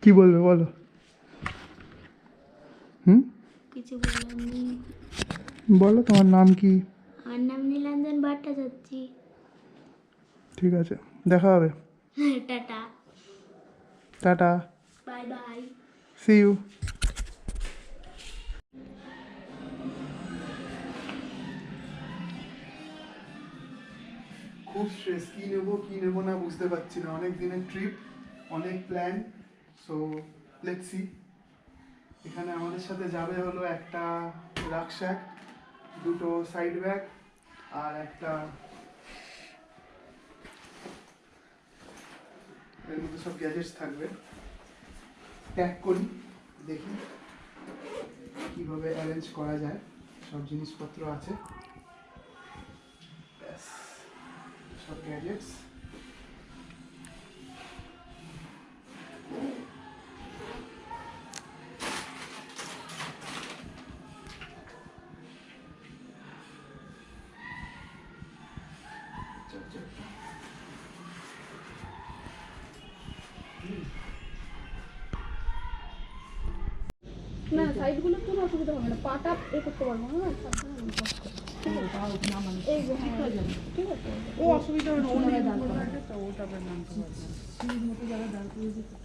কি বলবে বলো? হুম, কিছু বলার নেই। বলো তোমার নাম কি? আমার নাম নীলাঞ্জন ভট্টাচার্য। ঠিক আছে, দেখা হবে। Ta ta. Ta ta. Bye bye. See you. খুব স্ট্রেস, কী নেবো না বুঝতে পারছি না। অনেক দিনের ট্রিপ, অনেক প্ল্যান। So let's see. এখানে আমাদের সাথে যাবে হলো একটা রাকশ্যাক, দুটো সাইড ব্যাগ আর একটা, এর মধ্যে সব গ্যাজেটস থাকবে। প্যাক করি, দেখি কীভাবে অ্যারেঞ্জ করা যায়। সব জিনিসপত্র আছে, ব্যাস সব গ্যাজেটস। না সাইডগুলো কোনো অসুবিধা হবে না, পাটা এ করতে পারবো না। এই যে ঠিক আছে, ও অসুবিধা হবে না, ও নিয়ে দাঁড় করা তো ওটা বের নাম করবে সিঁড়ির মতো জায়গা দাঁড় করে দিতে।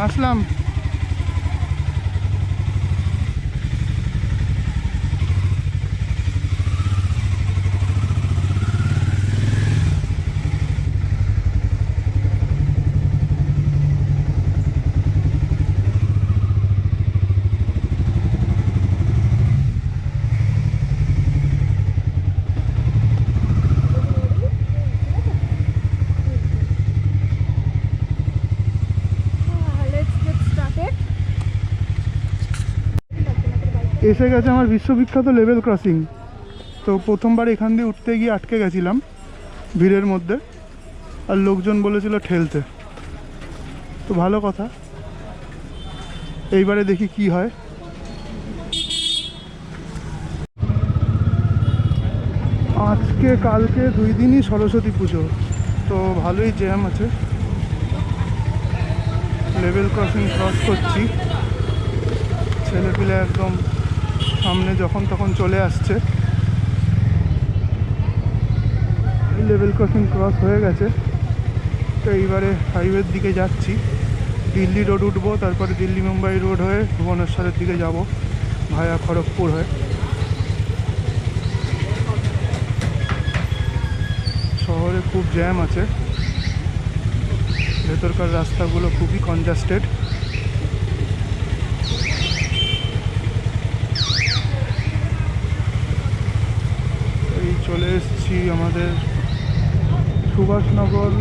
আসলাম। Let's get started. এসে গেছে আমার বিশ্ববিখ্যাত লেভেল ক্রসিং। তো প্রথমবার এখান দিয়ে উঠতে গিয়ে আটকে গেছিলাম ভিড়ের মধ্যে, আর লোকজন বলেছিল ঠেলতে। তো ভালো কথা, এইবারে দেখি কি হয়। আজকে কালকে 2 দিনই সরস্বতী পুজো, তো ভালোই জ্যাম আছে। লেভেল ক্রসিং ক্রস করছি, ছেলেপিলে একদম সামনে যখন তখন চলে আসছে। লেভেল ক্রসিং ক্রস হয়ে গেছে, তো এইবারে হাইওয়ের দিকে যাচ্ছি। দিল্লি রোড উঠবো, তারপরে দিল্লি মুম্বাই রোড হয়ে ভুবনেশ্বরের দিকে যাব ভায়া খড়গপুর হয়ে। শহরে খুব জ্যাম আছে, ভেতরকার রাস্তাগুলো খুবই কনজাস্টেড। এই চলে এসেছি আমাদের সুভাষনগর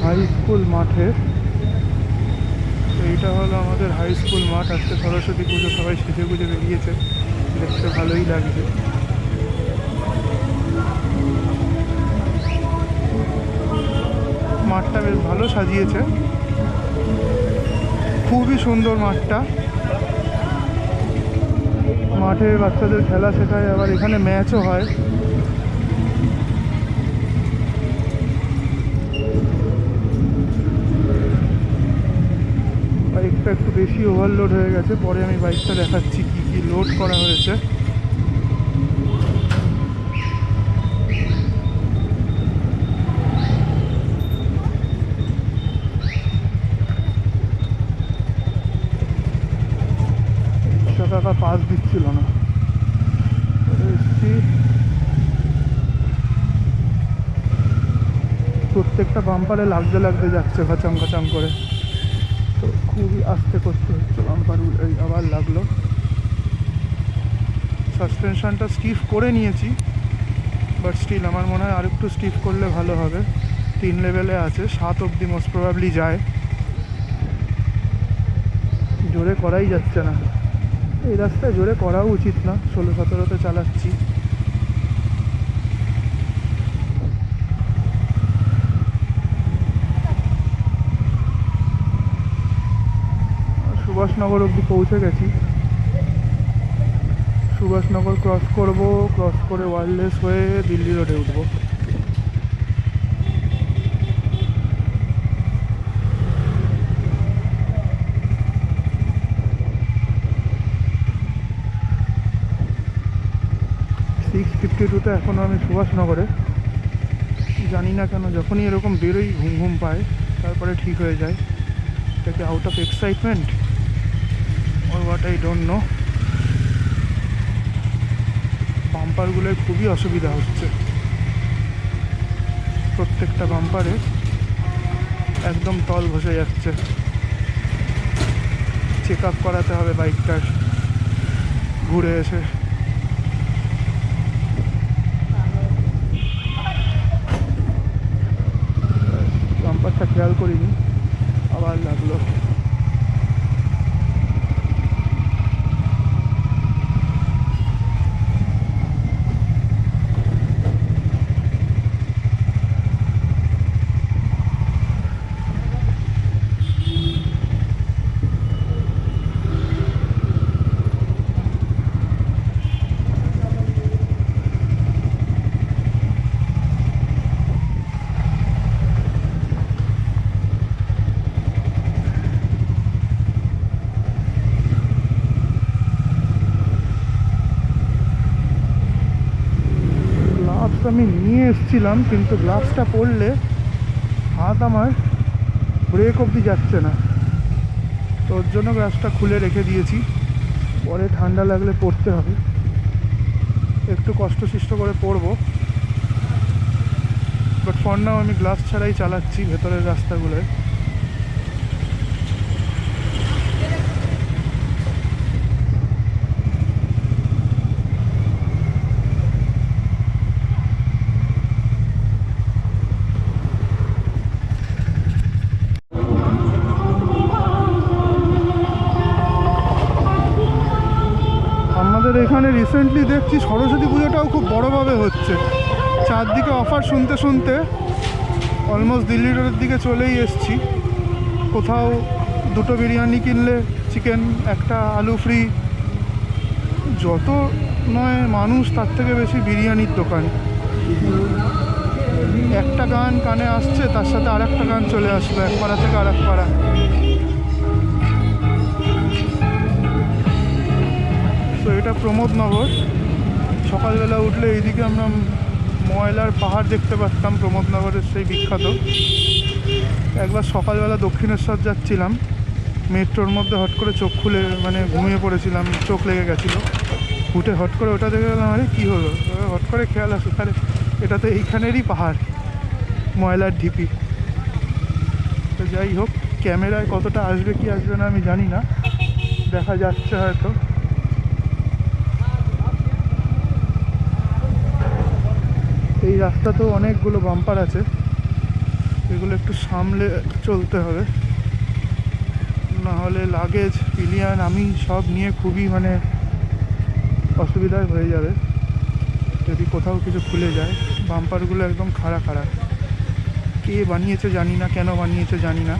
হাই স্কুল মাঠে। এইটা হলো আমাদের হাই স্কুল মাঠ। আজকে সরস্বতী পুজো, সবাই সেজে গুজে বেরিয়েছে, দেখতে ভালোই লাগছে। মাঠটা বেশ ভালো সাজিয়েছে, খুবই সুন্দর মাঠটা। মাঠে বাচ্চাদের খেলা শেখায়, আবার এখানে ম্যাচও হয়। বাইকটা একটু বেশি ওভারলোড হয়ে গেছে, পরে আমি বাইকটা দেখাচ্ছি কি কি লোড করা হয়েছে। টাকা পাস দিচ্ছিল না, এসছি। প্রত্যেকটা বাম্পারে লাগতে লাগতে যাচ্ছে খাচাং খাচাং করে, তো খুবই আস্তে করতে হচ্ছে বাম্পার। এই আবার লাগলো। সাসপেনশনটা স্টিফ করে নিয়েছি, বাট স্টিল আমার মনে হয় আরেকটু স্টিফ করলে ভালো হবে। 3 লেভেলে আছে, 7 অবধি মোস্ট প্রবাবলি যায়। জোরে করাই যাচ্ছে না, এই রাস্তায় জোরে করাও উচিত না। 16-17তে চালাচ্ছি। সুভাষনগর অবধি পৌঁছে গেছি। সুভাষনগর ক্রস করব, ক্রস করে ওয়্যারলেস হয়ে দিল্লি রোডে উঠব। তো এখনও আমি সুভাষনগরে, জানি না কেন যখনই এরকম বেরোই ঘুম ঘুম পায়, তারপরে ঠিক হয়ে যায়। এটাকে out of excitement or what I don't know। বাম্পারগুলোয় খুবই অসুবিধা হচ্ছে, প্রত্যেকটা বাম্পারে একদম তল ঘষে যাচ্ছে। চেক আপ করাতে হবে বাইকটার ঘুরে এসে। বাম্পারটা খেয়াল করিনি, আবার লাগলো। আমি নিয়ে এসেছিলাম, কিন্তু গ্লাভসটা পরলে হাত আমার ব্রেক অবধি যাচ্ছে না, তো ওর জন্য গ্লাভসটা খুলে রেখে দিয়েছি। পরে ঠান্ডা লাগলে পরতে হবে, একটু কষ্টসিষ্ট করে পরবো। বাট ফর নাও আমি গ্লাভস ছাড়াই চালাচ্ছি ভেতরের রাস্তাগুলোয়। এখানে রিসেন্টলি দেখছি সরস্বতী পুজোটাও খুব বড়োভাবে হচ্ছে। চারদিকে অফার শুনতে শুনতে অলমোস্ট দিল্লি রোডের দিকে চলেই এসছি। কোথাও 2টো বিরিয়ানি কিনলে চিকেন, একটা আলু ফ্রি। যত নয় মানুষ, তার থেকে বেশি বিরিয়ানির দোকান। একটা গান কানে আসছে, তার সাথে আর একটা গান চলে আসবে এক পাড়া থেকে আর এক পাড়া। তো এটা প্রমোদনগর। সকালবেলা উঠলে এইদিকে আমরা ময়লার পাহাড় দেখতে পাচ্তাম, প্রমোদনগরের সেই বিখ্যাত। একবার সকালবেলা দক্ষিণেশ্বর যাচ্ছিলাম, মেট্রোর মধ্যে হট করে চোখ খুলে ঘুমিয়ে পড়েছিলাম, চোখ লেগে গেছিলো। উঠে হট করে ওটা দেখে গেলাম, আরে কী হলো, হট করে খেয়াল আসে তাহলে এটা তো এইখানেরই পাহাড়, ময়লার ঢিপি। তো যাই হোক, ক্যামেরায় কতটা আসবে কি আসবে না আমি জানি না, দেখা যাচ্ছে হয়তো। এই রাস্তাতেও অনেকগুলো বাম্পার আছে, এগুলো একটু সামলে চলতে হবে, না হলে লাগেজ, পিলিয়ান, আমি সব নিয়ে খুবই অসুবিধায় হয়ে যাবে যদি কোথাও কিছু খুলে যায়। বাম্পারগুলো একদম খাড়া খাড়া, কে বানিয়েছে জানি না, কেন বানিয়েছে জানি না।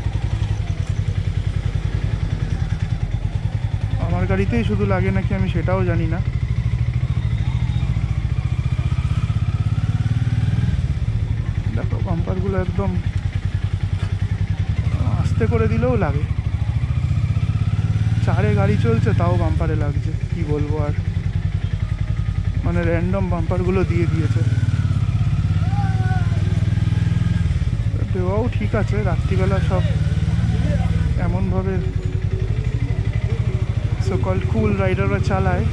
আমার গাড়িতেই শুধু লাগে নাকি আমি সেটাও জানি না। দেখো বাম্পারগুলো একদম আস্তে করে দিলেও লাগে, চারে গাড়ি চলছে তাও বাম্পারে লাগছে, কি বলবো আর। র্যান্ডম বাম্পারগুলো দিয়ে দিয়েছে। দেওয়াও ঠিক আছে, রাত্রিবেলা সব এমনভাবে সকল কুল রাইডাররা চালায়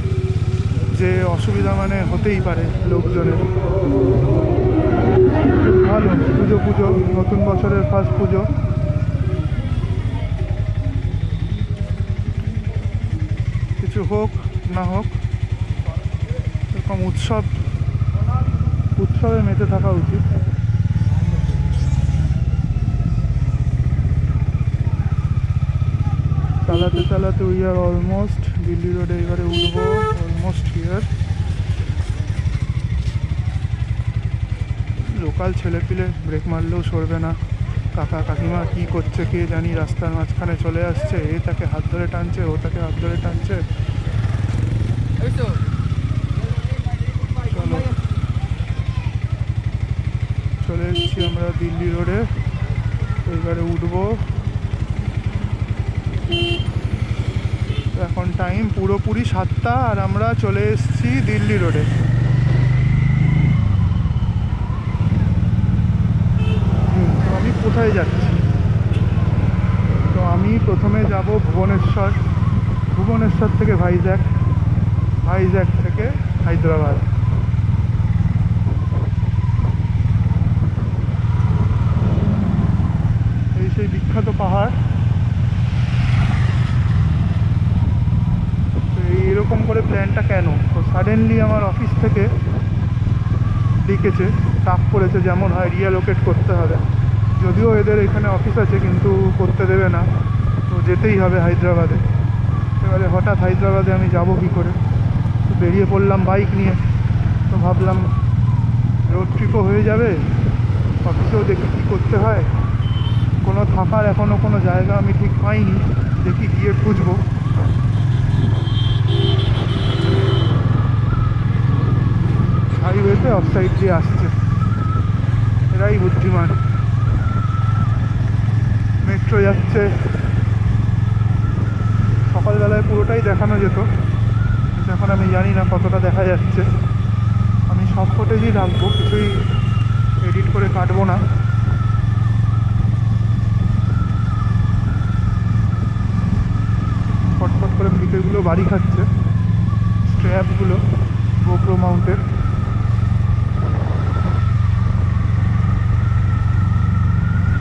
যে অসুবিধা হতেই পারে লোকজনের। ভালো পুজো, নতুন বছরের ফার্স্ট পুজো। কিছু হোক না হোক, এরকম উৎসবে মেতে থাকা উচিত। চালাতে চালাতে উই আর অলমোস্ট দিল্লি রোডে, এবারে উঠবো, অলমোস্ট হিয়ার। লোকাল ছেলেপিলে ব্রেক মারলেও সরবে না। কাকা কাকিমা কী করছে কে জানি, রাস্তার মাঝখানে চলে আসছে, এ তাকে হাত ধরে টানছে, ও তাকে হাত ধরে টানছে। চলে এসেছি আমরা দিল্লি রোডে, এইবারে উঠবো। এখন টাইম পুরোপুরি 7টা আর আমরা চলে এসেছি দিল্লি রোডে। তো আমি কোথায় যাচ্ছি? তো আমি প্রথমে যাব ভুবনেশ্বর, ভুবনেশ্বর থেকে ভাইজ্যাক, ভাইজ্যাক থেকে হায়দ্রাবাদ। এই সেই বিখ্যাত পাহাড়। তো এইরকম করে প্ল্যানটা কেন? তো সাডেনলি আমার অফিস থেকে ডেকেছে, চাপ পড়েছে, যেমন হয় রিঅ্যালোকেট করতে হবে। যদিও এদের এখানে অফিস আছে কিন্তু করতে দেবে না, তো যেতেই হবে হায়দ্রাবাদে। এবারে হঠাৎ হায়দ্রাবাদে আমি যাব কী করে? তো বেরিয়ে পড়লাম বাইক নিয়ে। তো ভাবলাম রোড ট্রিপও হয়ে যাবে, অফিসেও দেখি কী করতে হয়। কোনো থাকার এখনও কোনো জায়গা আমি ঠিক পাইনি, দেখি গিয়ে খুঁজবো। হাইওয়েতে অফ সাইড দিয়ে আসছে, এরাই বুদ্ধিমান। মেট্রো যাচ্ছে, সকালবেলায় পুরোটাই দেখানো যেত, কিন্তু এখন আমি জানি না কতটা দেখা যাচ্ছে। আমি সব ফুটেজই রাখবো, কিছুই এডিট করে কাটবো না। ফটফট করে ফিতেগুলো বাড়ি খাচ্ছে, স্ট্র্যাপগুলো গোপ্রো মাউন্টের।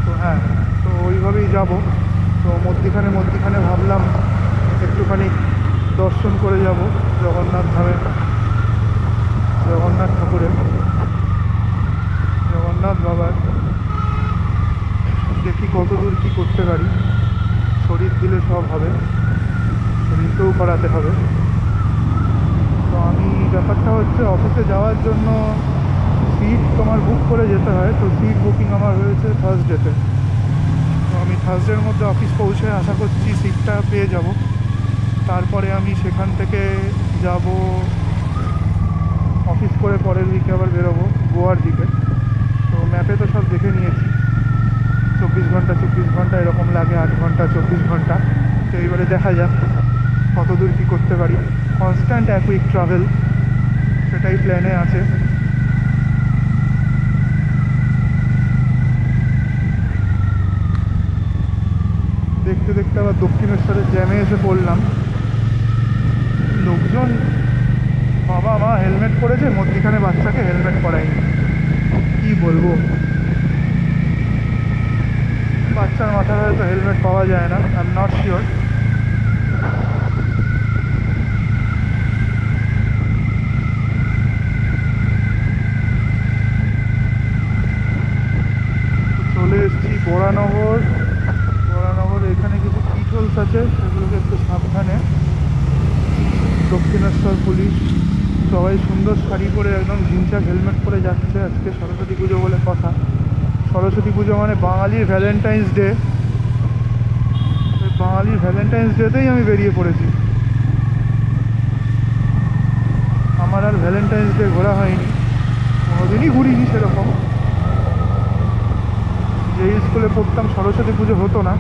তো হ্যাঁ, তো ওইভাবেই যাব। তো মধ্যিখানে ভাবলাম একটুখানি দর্শন করে যাব জগন্নাথ ধামে, জগন্নাথ ঠাকুরের, জগন্নাথ বাবার। দেখি কত দূর কী করতে পারি। শরীর দিলে সব হবে, শরীরকেও করাতে হবে। তো আমি ব্যাপারটা হচ্ছে অফিসে যাওয়ার জন্য সিট তোমার বুক করে যেতে হয়। তো সিট বুকিং আমার হয়েছে থার্সডেতে। তো আমি থার্সডের মধ্যে অফিস পৌঁছে আশা করছি সিটটা পেয়ে যাব। তারপরে আমি সেখান থেকে যাব অফিস করে পরের উইকে আবার বেরোবো গোয়ার দিকে। তো ম্যাপে তো সব দেখে নিয়েছি, 24 ঘন্টা এরকম লাগে, 8 ঘন্টা 24 ঘন্টা। তো এইবারে দেখা যাক কত দূর কী করতে পারি। কনস্ট্যান্ট এক উইক ট্রাভেল, সেটাই প্ল্যানে আছে। দেখতে দেখতে আবার দক্ষিণেশ্বরের জ্যামে এসে পড়লাম। লোকজন, বাবা মা হেলমেট পরেছে, মধ্যিখানে বাচ্চাকে হেলমেট পরায়নি। কি বলবো, বাচ্চার মাথায় হয়তো হেলমেট পাওয়া যায় না, আই এম নট শিওর। চলে এসেছি বরানগর। বরানগর এখানে কিছু পিটলস আছে, সেগুলোকে একটু সাবধানে। দক্ষিণেশ্বর পুলিশ সবাই সুন্দর শাড়ি পরে একদম ঝিনচাক হেলমেট পরে যাচ্ছে। আজকে সরস্বতী পুজো বলে কথা। সরস্বতী পুজো মানে বাঙালির ভ্যালেন্টাইন্স ডে। ওই বাঙালির ভ্যালেন্টাইন্স ডেতেই আমি বেরিয়ে পড়েছি। আমার আর ভ্যালেন্টাইন্স ডে ঘোরা হয়নি, কোনোদিনই ঘুরিনি সেরকম। যেই স্কুলে পড়তাম সরস্বতী পুজো হতো না।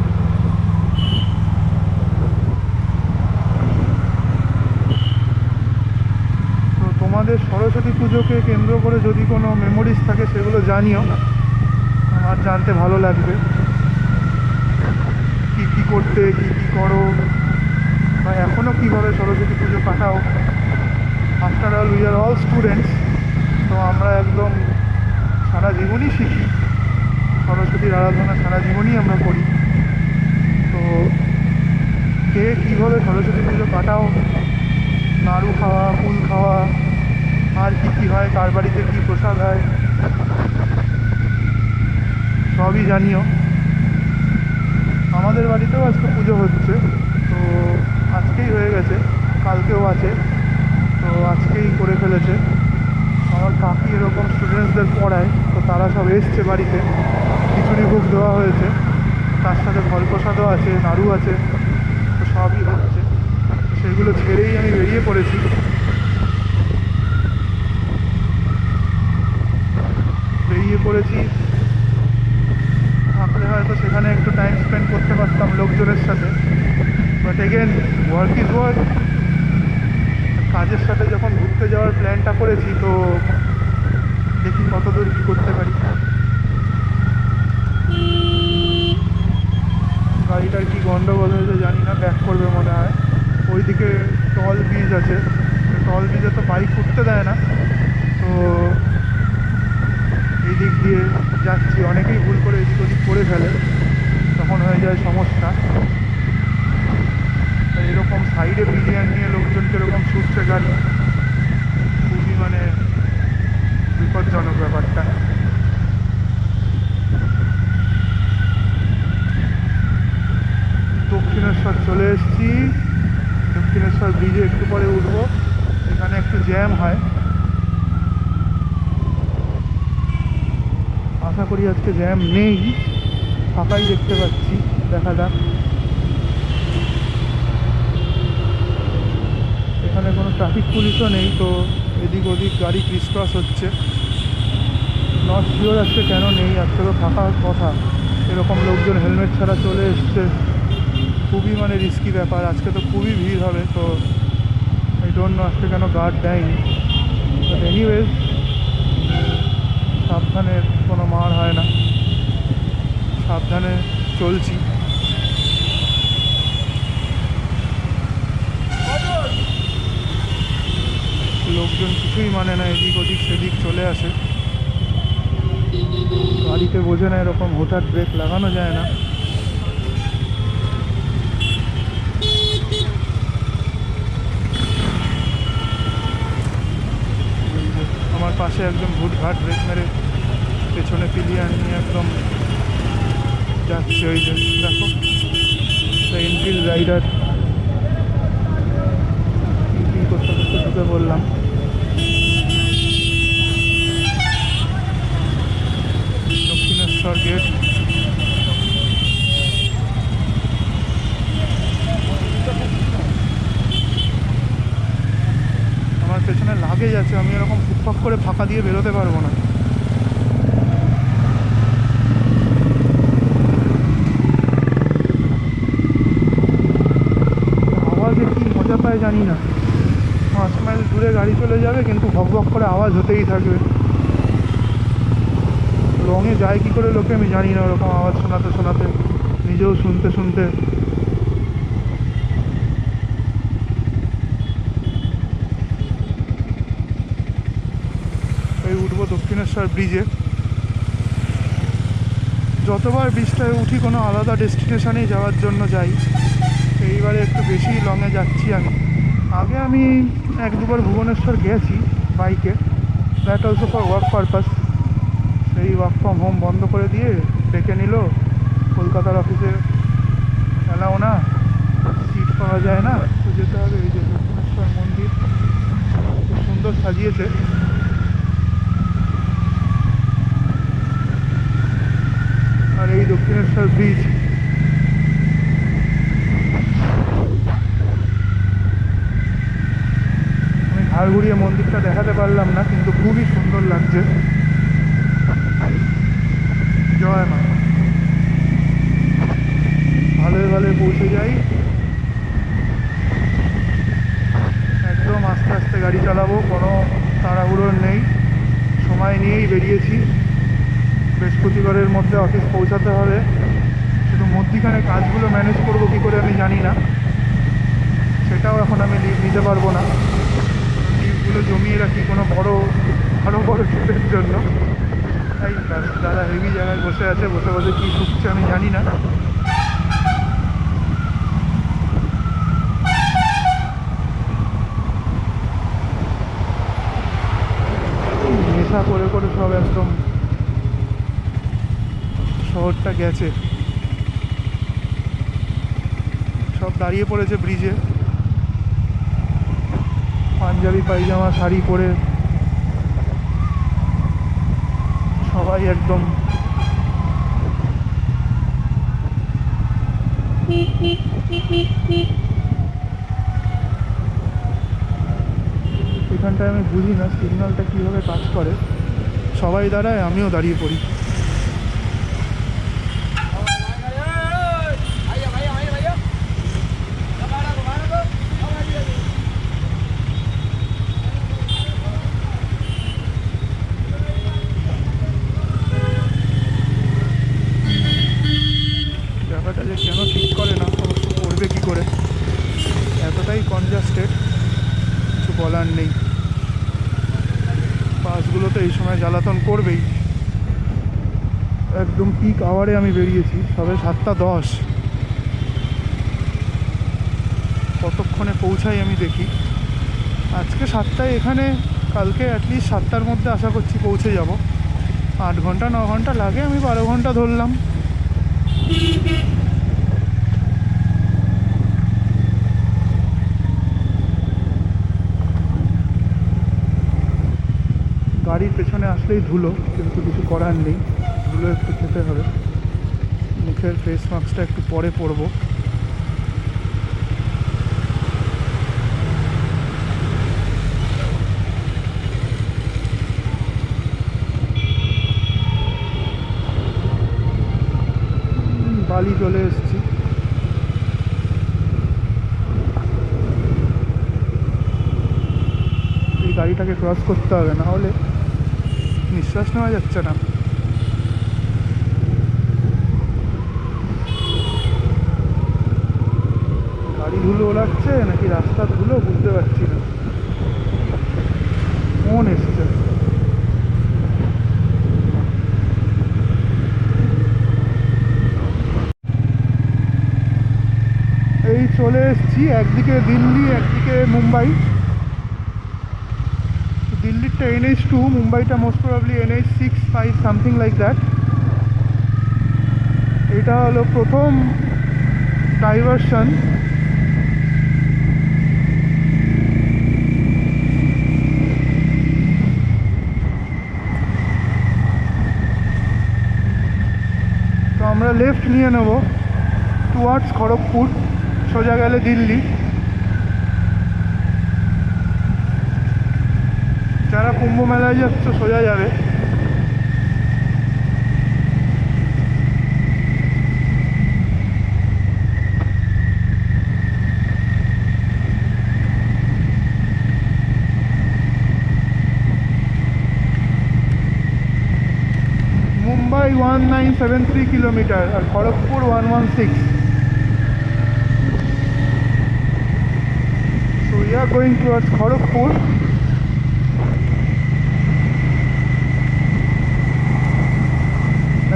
তো তোমাদের সরস্বতী পুজোকে কেন্দ্র করে যদি কোনো মেমোরিজ থাকে সেগুলো জানিও, আমার জানতে ভালো লাগবে। কী কী করতে, কী কী করো, বা এখনও কীভাবে সরস্বতী পুজো কাটাও। After all we are all students, তো আমরা একদম সারা জীবনই শিখি। সরস্বতীর আরাধনা সারা জীবনই আমরা করি। তো কে কীভাবে সরস্বতী পুজো কাটাও, নাড়ু খাওয়া, ফুল খাওয়া, আর কী কী হয়, কার বাড়িতে কী প্রসাদ হয়, সবই জানিও। আমাদের বাড়িতেও আজকে পুজো হচ্ছে, তো আজকেই হয়ে গেছে, কালকেও আছে, তো আজকেই করে ফেলেছে। আমার কাকি এরকম স্টুডেন্টসদের পড়ায়, তো তারা সব এসছে বাড়িতে। খিচুড়ি ভোগ দেওয়া হয়েছে, তার সাথে ফল প্রসাদও আছে, নাড়ু আছে, তো সবই হচ্ছে। তো সেগুলো ছেড়েই আমি বেরিয়ে পড়েছি। বেরিয়ে পড়েছি লোকজনের সাথে, but again work is work. কাজের সাথে যখন ঘুরতে যাওয়ার প্ল্যানটা করেছি, তো দেখি কতদূর কী করতে পারি। গাড়িটার কি গন্ডগোল হয়েছে জানি না, ব্যাক করবে মনে হয়। ওইদিকে টল ব্রিজ আছে, টল ব্রিজে তো বাইক উঠতে দেয় না, তো এই দিক দিয়ে যাচ্ছি। অনেকেই ভুল করে এদিক ওদিক করে ফেলে, তখন হয়ে যায় সমস্যা। এরকম সাইডে বিরিয়ান নিয়ে লোকজন কীরকম ছুটছে গাড়ি, খুবই মানে বিপজ্জনক ব্যাপারটা। দক্ষিণেশ্বর চলে এসেছি, দক্ষিণেশ্বর ব্রিজে একটু পরে উঠবো। এখানে একটু জ্যাম হয়, আশা করি আজকে জ্যাম নেই, ফাঁকাই দেখতে পাচ্ছি, দেখা যাক। এখানে কোনো ট্রাফিক পুলিশও নেই, তো এদিক ওদিক গাড়ি ক্রিসক্রস হচ্ছে। নট শিওর আজকে কেন নেই, আজকে তো থাকার কথা। এরকম লোকজন হেলমেট ছাড়া চলে এসছে, খুবই মানে রিস্কি ব্যাপার। আজকে তো খুবই ভিড় হবে, তো আই ডোন্ট নো আজকে কেন গার্ড দেয়নি। বাট এনিওয়েজ, সাবধানে, কোনো মার হয় না, সাবধানে চলছি। লোকজন কিছুই মানে না, এদিক ওদিক সেদিক চলে আসে। গাড়িতে বোঝে না এরকম হঠাৎ ব্রেক লাগানো যায় না। আমার পাশে একদম হুটঘাট ব্রেক মেরে পেছনে পিলিয়ান নিয়ে একদম যাচ্ছে। ওই যে দেখো, এনফিল্ড রাইডার করতে করতে ঢুকে বললাম। দক্ষিণেশ্বর গেট, আমার পেছনে লাগেজ আছে, আমি এরকম ফুটফাক করে ফাঁকা দিয়ে বেরোতে পারবো না। আওয়াজে কি মজা পায় জানি না, 5 মাইল দূরে গাড়ি চলে যাবে কিন্তু ভক ভক করে আওয়াজ হতেই থাকবে। লংয়ে যায় কী করে লোকে আমি জানি না, ওরকম আওয়াজ শোনাতে শোনাতে, নিজেও শুনতে শুনতে। এই উঠবো দক্ষিণেশ্বর ব্রিজে। যতবার ব্রিজটায় উঠি কোনো আলাদা ডেস্টিনেশনেই যাওয়ার জন্য যাই, এইবারে একটু বেশি লংয়ে যাচ্ছি আমি। আগে আমি 1-2বার ভুবনেশ্বর গেছি বাইকে, that also for work purpose. সেই ওয়ার্ক ফ্রম হোম বন্ধ করে দিয়ে ডেকে নিল, কলকাতার অফিসে এলাও না, সিট পাওয়া যায় না, তো যেতে হবে। এই যে দক্ষিণেশ্বর মন্দির খুব সুন্দর সাজিয়েছে। আর এই দক্ষিণেশ্বর ব্রিজ, আমি ঘাড় ঘুরিয়ে মন্দিরটা দেখাতে পারলাম না, কিন্তু খুবই সুন্দর লাগছে। জয় মা। ভালোই ভালোই পৌঁছে যাই, একদম আস্তে আস্তে গাড়ি চালাবো, কোনো তাড়াহুড়োর নেই, সময় নিয়েই বেরিয়েছি। বৃহস্পতিবারের মধ্যে অফিস পৌঁছাতে হবে, শুধু মধ্যিখানে কাজগুলো ম্যানেজ করবো কী করে আমি জানি না, সেটাও এখন আমি লিভ নিতে পারবো না। লিভগুলো জমিয়ে রাখি কোনো আরও বড় ট্রিপের জন্য। তাই দাদা হেভি জায়গায় বসে আছে, বসে বসে কী শুকছে আমি জানি না। নেশা করে করে সব একদম শহরটা গেছে, সব দাঁড়িয়ে পড়েছে ব্রিজে, পাঞ্জাবি পায়জামা শাড়ি পরে সবাই একদম। এখানটায় আমি বুঝি না সিগন্যালটা কীভাবে কাজ করে, সবাই দাঁড়ায় আমিও দাঁড়িয়ে পড়ি। বাসগুলো তো এই সময় জ্বালাতন করবেই। একদম পিক আওয়ারে আমি বেরিয়েছি, সবে 7:10। কতক্ষণে পৌঁছাই আমি দেখি। আজকে 7টায় এখানে, কালকে অ্যাটলিস্ট 7টার মধ্যে আশা করছি পৌঁছে যাব। 8 ঘন্টা 9 ঘন্টা লাগে, আমি 12 ঘন্টা ধরলাম। গাড়ির পেছনে আসলেই ধুলো, কিন্তু কিছু করার নেই, ধুলো একটু খেতে হবে। মুখের ফেস মাস্কটা একটু পরে পরবো। বালি চলে এসেছি। এই গাড়িটাকে ক্রস করতে হবে, না হলে নিঃশ্বাস নেওয়া যাচ্ছে না। গাড়ি ধুলো ওড়াচ্ছে নাকি রাস্তার ধুলো বুঝতে পারছি না। ফোন এসছে। এই চলে এসেছি, একদিকে দিল্লি একদিকে মুম্বাই। দিল্লিরটা NH2, মুম্বাইটা most probably NH6, 5 something like that. এটা হলো প্রথম ডাইভারশন। তো আমরা লেফট নিয়ে নেব টুয়ার্ডস খড়গপুর, সোজা গেলে দিল্লি। যারা কুম্ভ মেলায় যাচ্ছে সোজা যাবে। মুম্বাই 1973 কিলোমিটার আর Kharagpur 116। So we are going towards Kharagpur.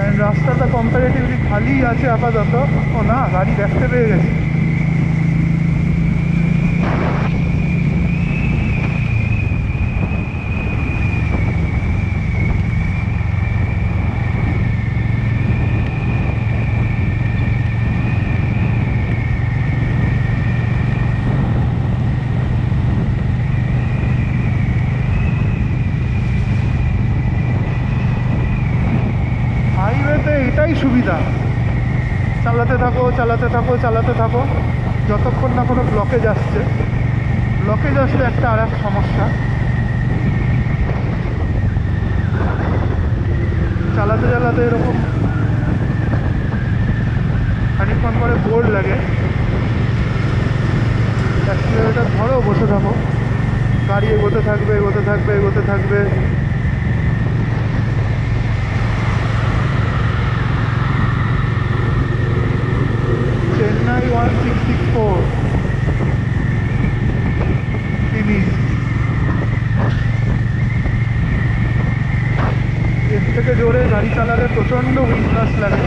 And রাস্তাটা কম্পারেটিভলি খালি আছে আপাতত। ও না, গাড়ি দেখতে পেয়ে গেছি। হাইওয়েতে এটাই সুবিধা, চালাতে থাকো চালাতে থাকো চালাতে থাকো, যতক্ষণ না কোনো ব্লকেজ আসছে। ব্লকেজ আসলে একটা আর এক সমস্যা। চালাতে চালাতে এরকম খানিকক্ষণ পরে বোর্ড লাগে। অ্যাক্সিলারেটর ধরো, বসে থাকো, গাড়ি এগোতে থাকবে এগোতে থাকবে এগোতে থাকবে। চেন্নাই 1664 সিরিজ। এর থেকে জোরে গাড়ি চালালে প্রচণ্ড উইন্ডাস লাগে,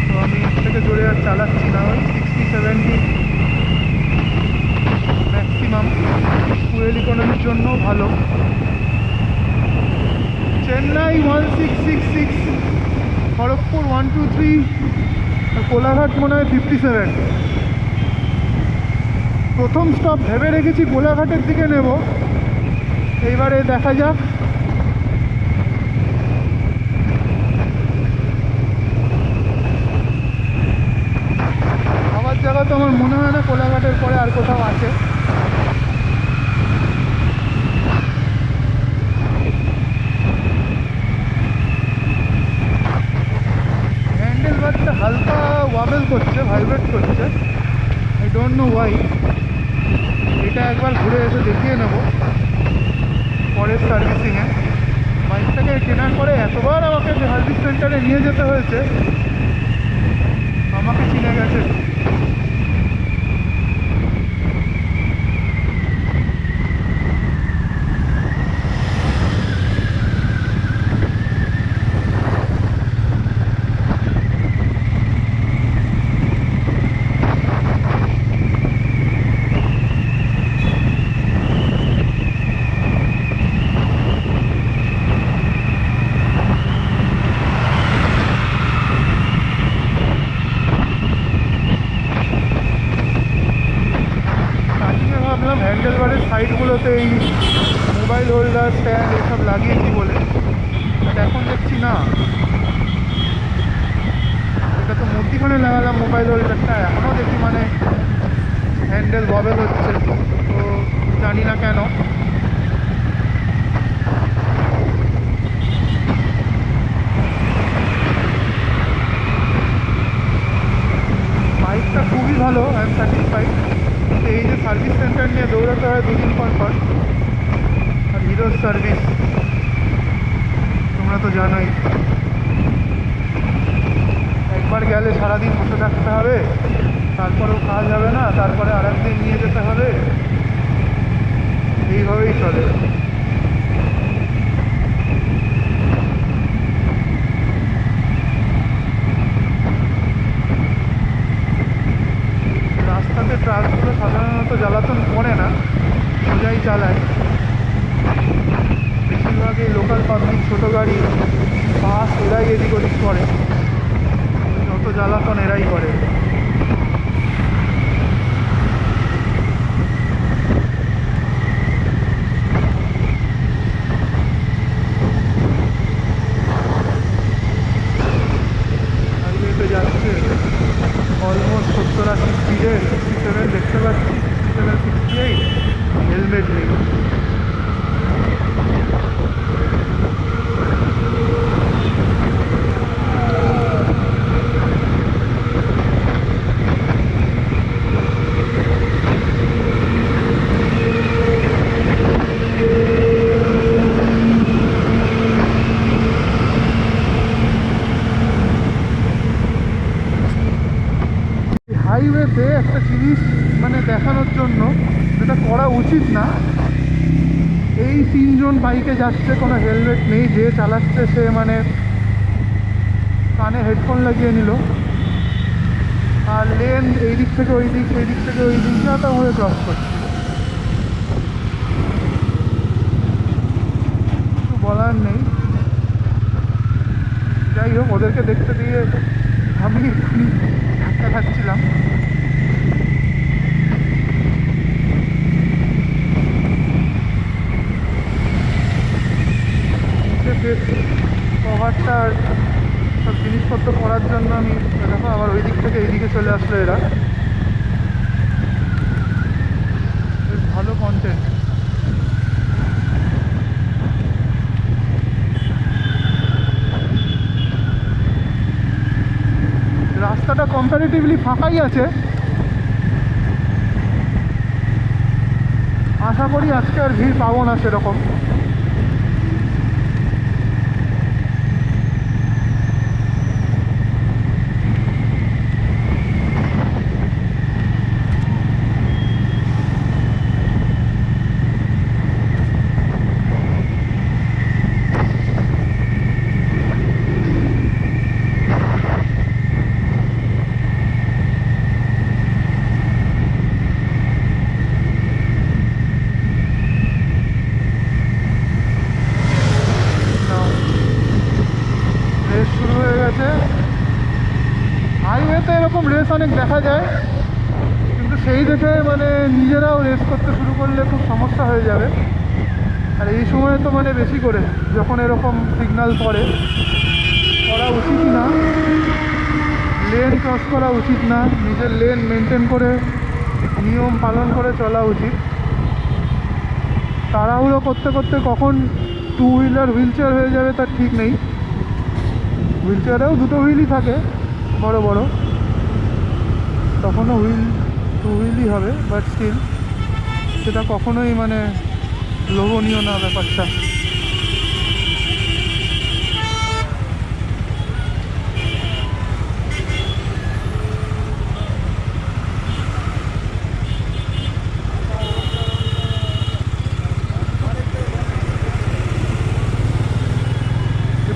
তো আমি এর থেকে জোরে আর চালাচ্ছি না। ওই 60-70 ম্যাক্সিমাম, ফুয়েল ইকোনমির জন্য ভালো। চেন্নাই 1666, খড়গপুর 123, কোলাঘাট মনে হয় 57। প্রথম স্টপ ভেবে রেখেছি কোলাঘাটের দিকে নেব, এইবারে দেখা যাক। আমার জায়গা তো আমার মনে হয় না কোলাঘাটের পরে আর কোথাও আছে। হ্যান্ডেলবারটা হালকা ওয়াবেল করছে, ভাইব্রেট করছে, আই ডোন্ট নো ওয়াই। এটা একবার ঘুরে এসে দেখিয়ে নেব পরের সার্ভিসিংয়ে। বাইকটাকে কেনার পরে এতবার আমাকে সার্ভিস সেন্টারে নিয়ে যেতে হয়েছে, আমাকে চিনে গেছে। তো জানোই, একবার গেলে সারাদিন বসে থাকতে হবে, তারপরেও কাজ হবে না, তারপরে আর একদিন নিয়ে যেতে হবে, এইভাবেই চলে। রাস্তাতে ট্রাকগুলো সাধারণত জ্বালাতন করে না, সোজাই চালায়। বেশিরভাগই লোকাল পাবলিক, ছোটো গাড়ি, বাস এরাই এদিক ওদিক করে, যত জ্বালাতন এরাই করে। হাইওয়েতে যাচ্ছে অলমোস্ট 70-80 স্পিডে, 67 দেখতে পাচ্ছি, 67-68, হেলমেট নেই। হাইওয়েতে একটা জিনিস মানে দেখানোর জন্য, যেটা করা উচিত না, এই 3 জন বাইকে যাচ্ছে, কোনো হেলমেট নেই, যে চালাচ্ছে সে মানে কানে হেডফোন লাগিয়ে নিল, আর লেন এই দিক থেকে ওই দিক, সেই দিক থেকে ওই দিক যা তা হয়ে ক্রস করছে। কিছু বলার নেই। যাই হোক, ওদেরকে দেখতে দিয়ে আমি এক্ষুনি ধাক্কা খাচ্ছিলাম। কভারটা সব জিনিসপত্র করার জন্য আমি দেখো আবার ওই দিক থেকে এইদিকে চলে আসলো এরা। বেশ ভালো কন্টেন্ট। রাস্তাটা কম্পারেটিভলি ফাঁকাই আছে, আশা করি আজকে আর ভিড় পাবো না সেরকম। হাইওয়েতে এরকম রেস অনেক দেখা যায়, কিন্তু সেই দেখে মানে নিজেরাও রেস করতে শুরু করলে খুব সমস্যা হয়ে যাবে। আর এই সময় তো মানে বেশি করে যখন এরকম সিগন্যাল পড়ে, করা উচিতই না, লেন ক্রস করা উচিত না, নিজের লেন মেনটেন করে নিয়ম পালন করে চলা উচিত। তাড়াহুড়ো করতে করতে কখন 2 হুইলার হুইল চেয়ার হয়ে যাবে তার ঠিক নেই। হুইল চেয়ারেও 2টো হুইলই থাকে বড় বড়, তখনও 2 হুইলই হবে, বাট স্টিল সেটা কখনোই মানে লোভনীয় না ব্যাপারটা।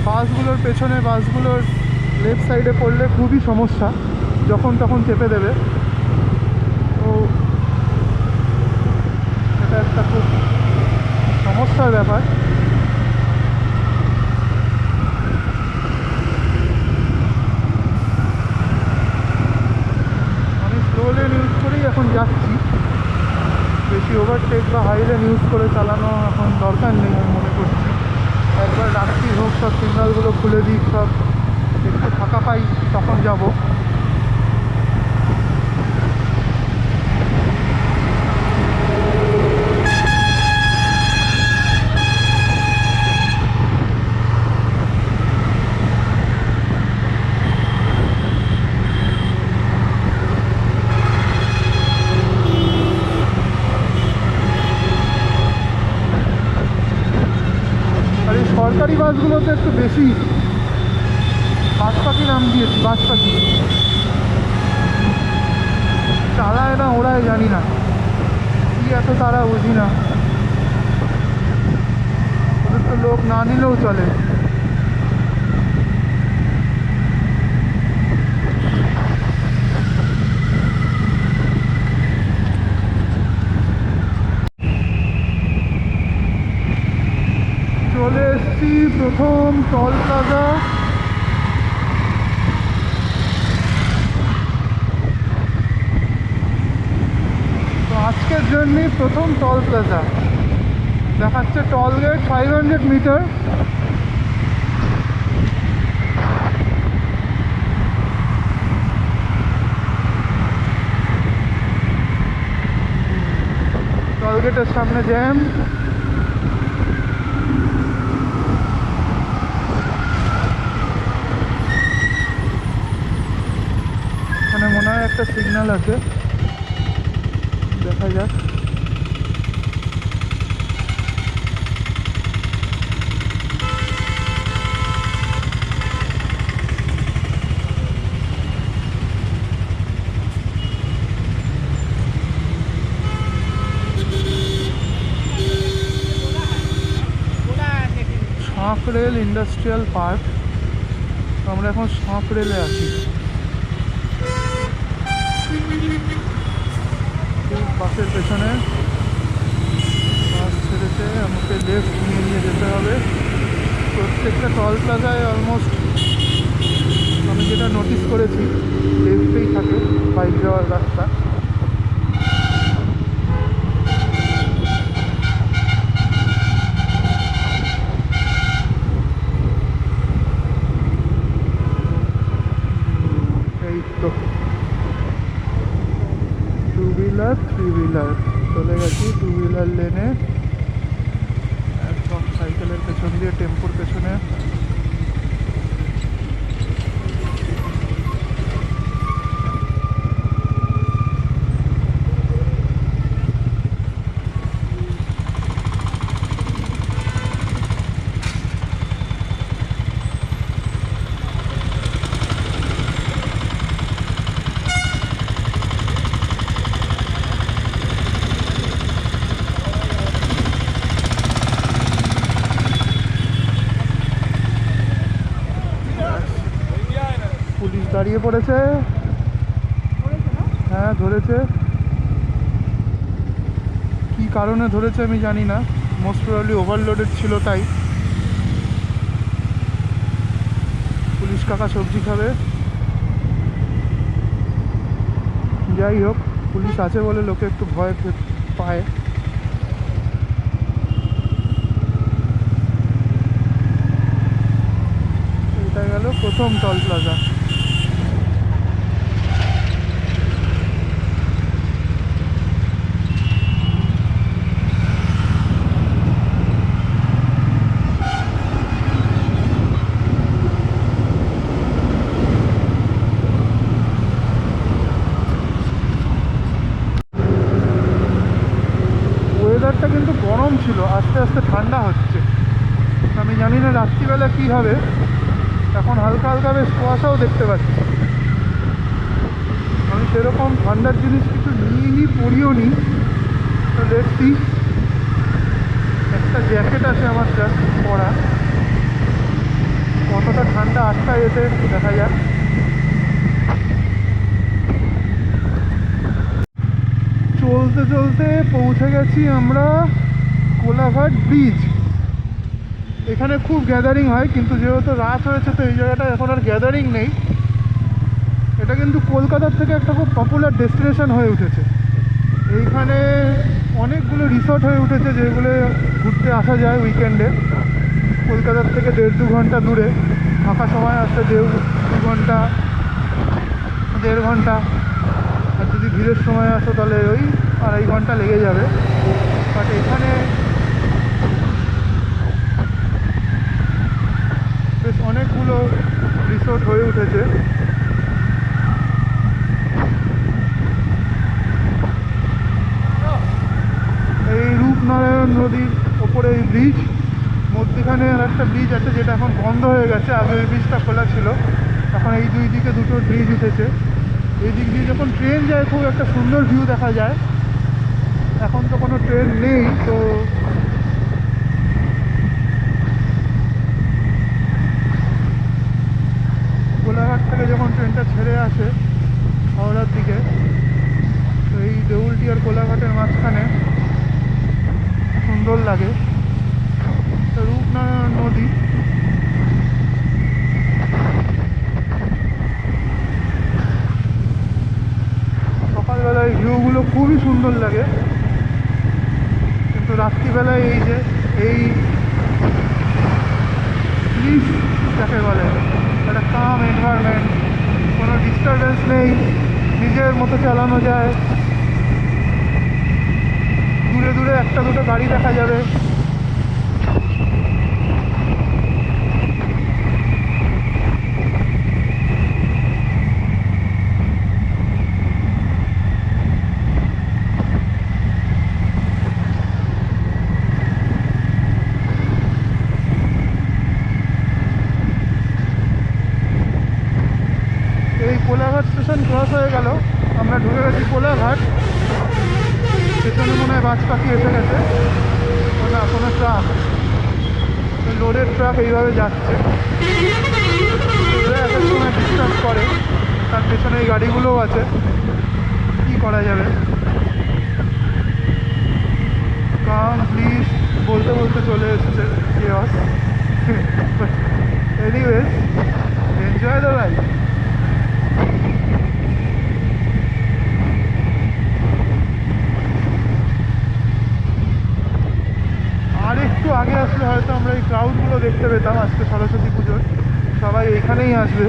বাসগুলোর পেছনে, বাসগুলোর লেফট সাইডে পড়লে খুবই সমস্যা, যখন তখন চেপে দেবে। তো এটা একটা খুব সমস্যার ব্যাপার। আমি স্লো লেন ইউজ করেই এখন যাচ্ছি, বেশি ওভারটেক বা হাই লেন ইউজ করে চালানো এখন দরকার নেই আমি মনে করছি। একবার রাত্রি হোক, সব সিগন্যালগুলো খুলে দিই, সব একটু ফাঁকা পাই, তখন যাব। সরকারি বাসগুলোতে একটু বেশি বাস পাখি নাম দিয়েছি, বাস পাখি চালায় না ওরাই, জানি না কি এত তারা, বুঝি না। ওদের তো লোক না নিলেও চলে। চলে এসছি প্রথম টল প্লাজা। তো আজকের জন্য প্রথম টল প্লাজা দেখাচ্ছে টল গেট 500 মিটার। টল গেটের সামনে জ্যাম। এখানে মনে হয় একটা সিগন্যাল আছে, দেখা যাক। শাঁকরেল ইন্ডাস্ট্রিয়াল পার্ক। আমরা এখন শাঁকরেলে আছি। বাসের পেছনে বাস ছেড়েছে, আমাকে লেফট নিয়ে যেতে হবে। প্রত্যেকটা টল প্লাজায় অলমোস্ট আমি যেটা নোটিস করেছি লেফটেই থাকে বাইক যাওয়ার রাস্তা। এই তো টু হুইলার থ্রি হুইলার চলে গেছি টু হুইলার লেনে, একদম সাইকেলের পেছন দিয়ে টেম্পোর পেছনে। পুলিশ দাঁড়িয়ে পড়েছে। হ্যাঁ ধরেছে, কি কারণে ধরেছে আমি জানি না, মোস্ট প্রবাবলি ওভারলোডেড ছিল তাই। পুলিশ কাকা সবজি খাবে। যাই হোক, পুলিশ আছে বলে লোকে একটু ভয় পায়। এটা গেল প্রথম টল প্লাজা। ওয়েদারটা কিন্তু গরম ছিল, আস্তে আস্তে ঠান্ডা হচ্ছে। আমি জানি না রাত্রিবেলা কী হবে। এখন হালকা হালকা বেশ কুয়াশাও দেখতে পাচ্ছি। আমি সেরকম ঠান্ডার জিনিস কিছু নিইনি, পরিও নি। তো দেখছি একটা জ্যাকেট আছে আমার জাস্ট পরা, কতটা ঠান্ডা আটকায় এতে দেখা যাক। চলতে চলতে পৌঁছে গেছি আমরা কোলাঘাট ব্রিজ। এখানে খুব গ্যাদারিং হয়, কিন্তু যেহেতু রাত হয়েছে তো এই জায়গাটা এখন আর গ্যাদারিং নেই। এটা কিন্তু কলকাতার থেকে একটা খুব পপুলার ডেস্টিনেশন হয়ে উঠেছে। এইখানে অনেকগুলো রিসর্ট হয়ে উঠেছে যেগুলো ঘুরতে আসা যায় উইকেন্ডে। কলকাতার থেকে 1.5-2 ঘন্টা দূরে, ফাঁকা সময় আসতে 2 ঘন্টা 1.5 ঘন্টা, আর যদি ভিড়ের সময় আসো তাহলে ওই 2.5 ঘন্টা লেগে যাবে। বাট এখানে বেশ অনেকগুলো রিসোর্ট হয়ে উঠেছে। এই রূপনারায়ণ নদীর ওপরে এই ব্রিজ, মধ্যে এইখানে আর একটা ব্রিজ আছে যেটা এখন বন্ধ হয়ে গেছে, আগে ওই ব্রিজটা খোলা ছিল। এখন এই দুই দিকে দুটো ব্রিজ উঠেছে। এই দিক দিয়ে যখন ট্রেন যায় খুব একটা সুন্দর ভিউ দেখা যায়। এখন তো কোনো ট্রেন নেই, তো কোলাঘাট থেকে যখন ট্রেনটা ছেড়ে আসে হাওড়ার দিকে, তো এই দেউলটি আর কোলাঘাটের মাঝখানে সুন্দর লাগে। রূপনারায়ণ নদী, সকালবেলায় ভিউগুলো খুবই সুন্দর লাগে, কিন্তু রাত্রিবেলায় এই যে এই পিস যাকে বলে, একটা কাম এনভায়রনমেন্ট, কোনো ডিস্টারবেন্স নেই, নিজের মতো চালানো যায়। দূরে দূরে একটা দুটো গাড়ি দেখা যাবে। এই কোলাঘাট স্টেশন ক্রস হয়ে গেল, আমরা ঢুকে গেছি কোলাঘাট। স্টেশনে মনে হয় বাজ পাখি এসে গেছে, না কোনো ট্রাক, লোডের ট্রাক এইভাবে যাচ্ছে। এক এক সময় ডিস্টার্ব করে, তার পেছনে এই গাড়িগুলোও আছে, কী করা যাবে। কাম প্লিজ বলতে বলতে চলে এসেছে chaos। Anyways, enjoy the ride. আর একটু আগে আসলে হয়তো আমরা এই ক্রাউডগুলো দেখতে পেতাম। আজকে সরস্বতী পুজোর সবাই এইখানেই আসবে।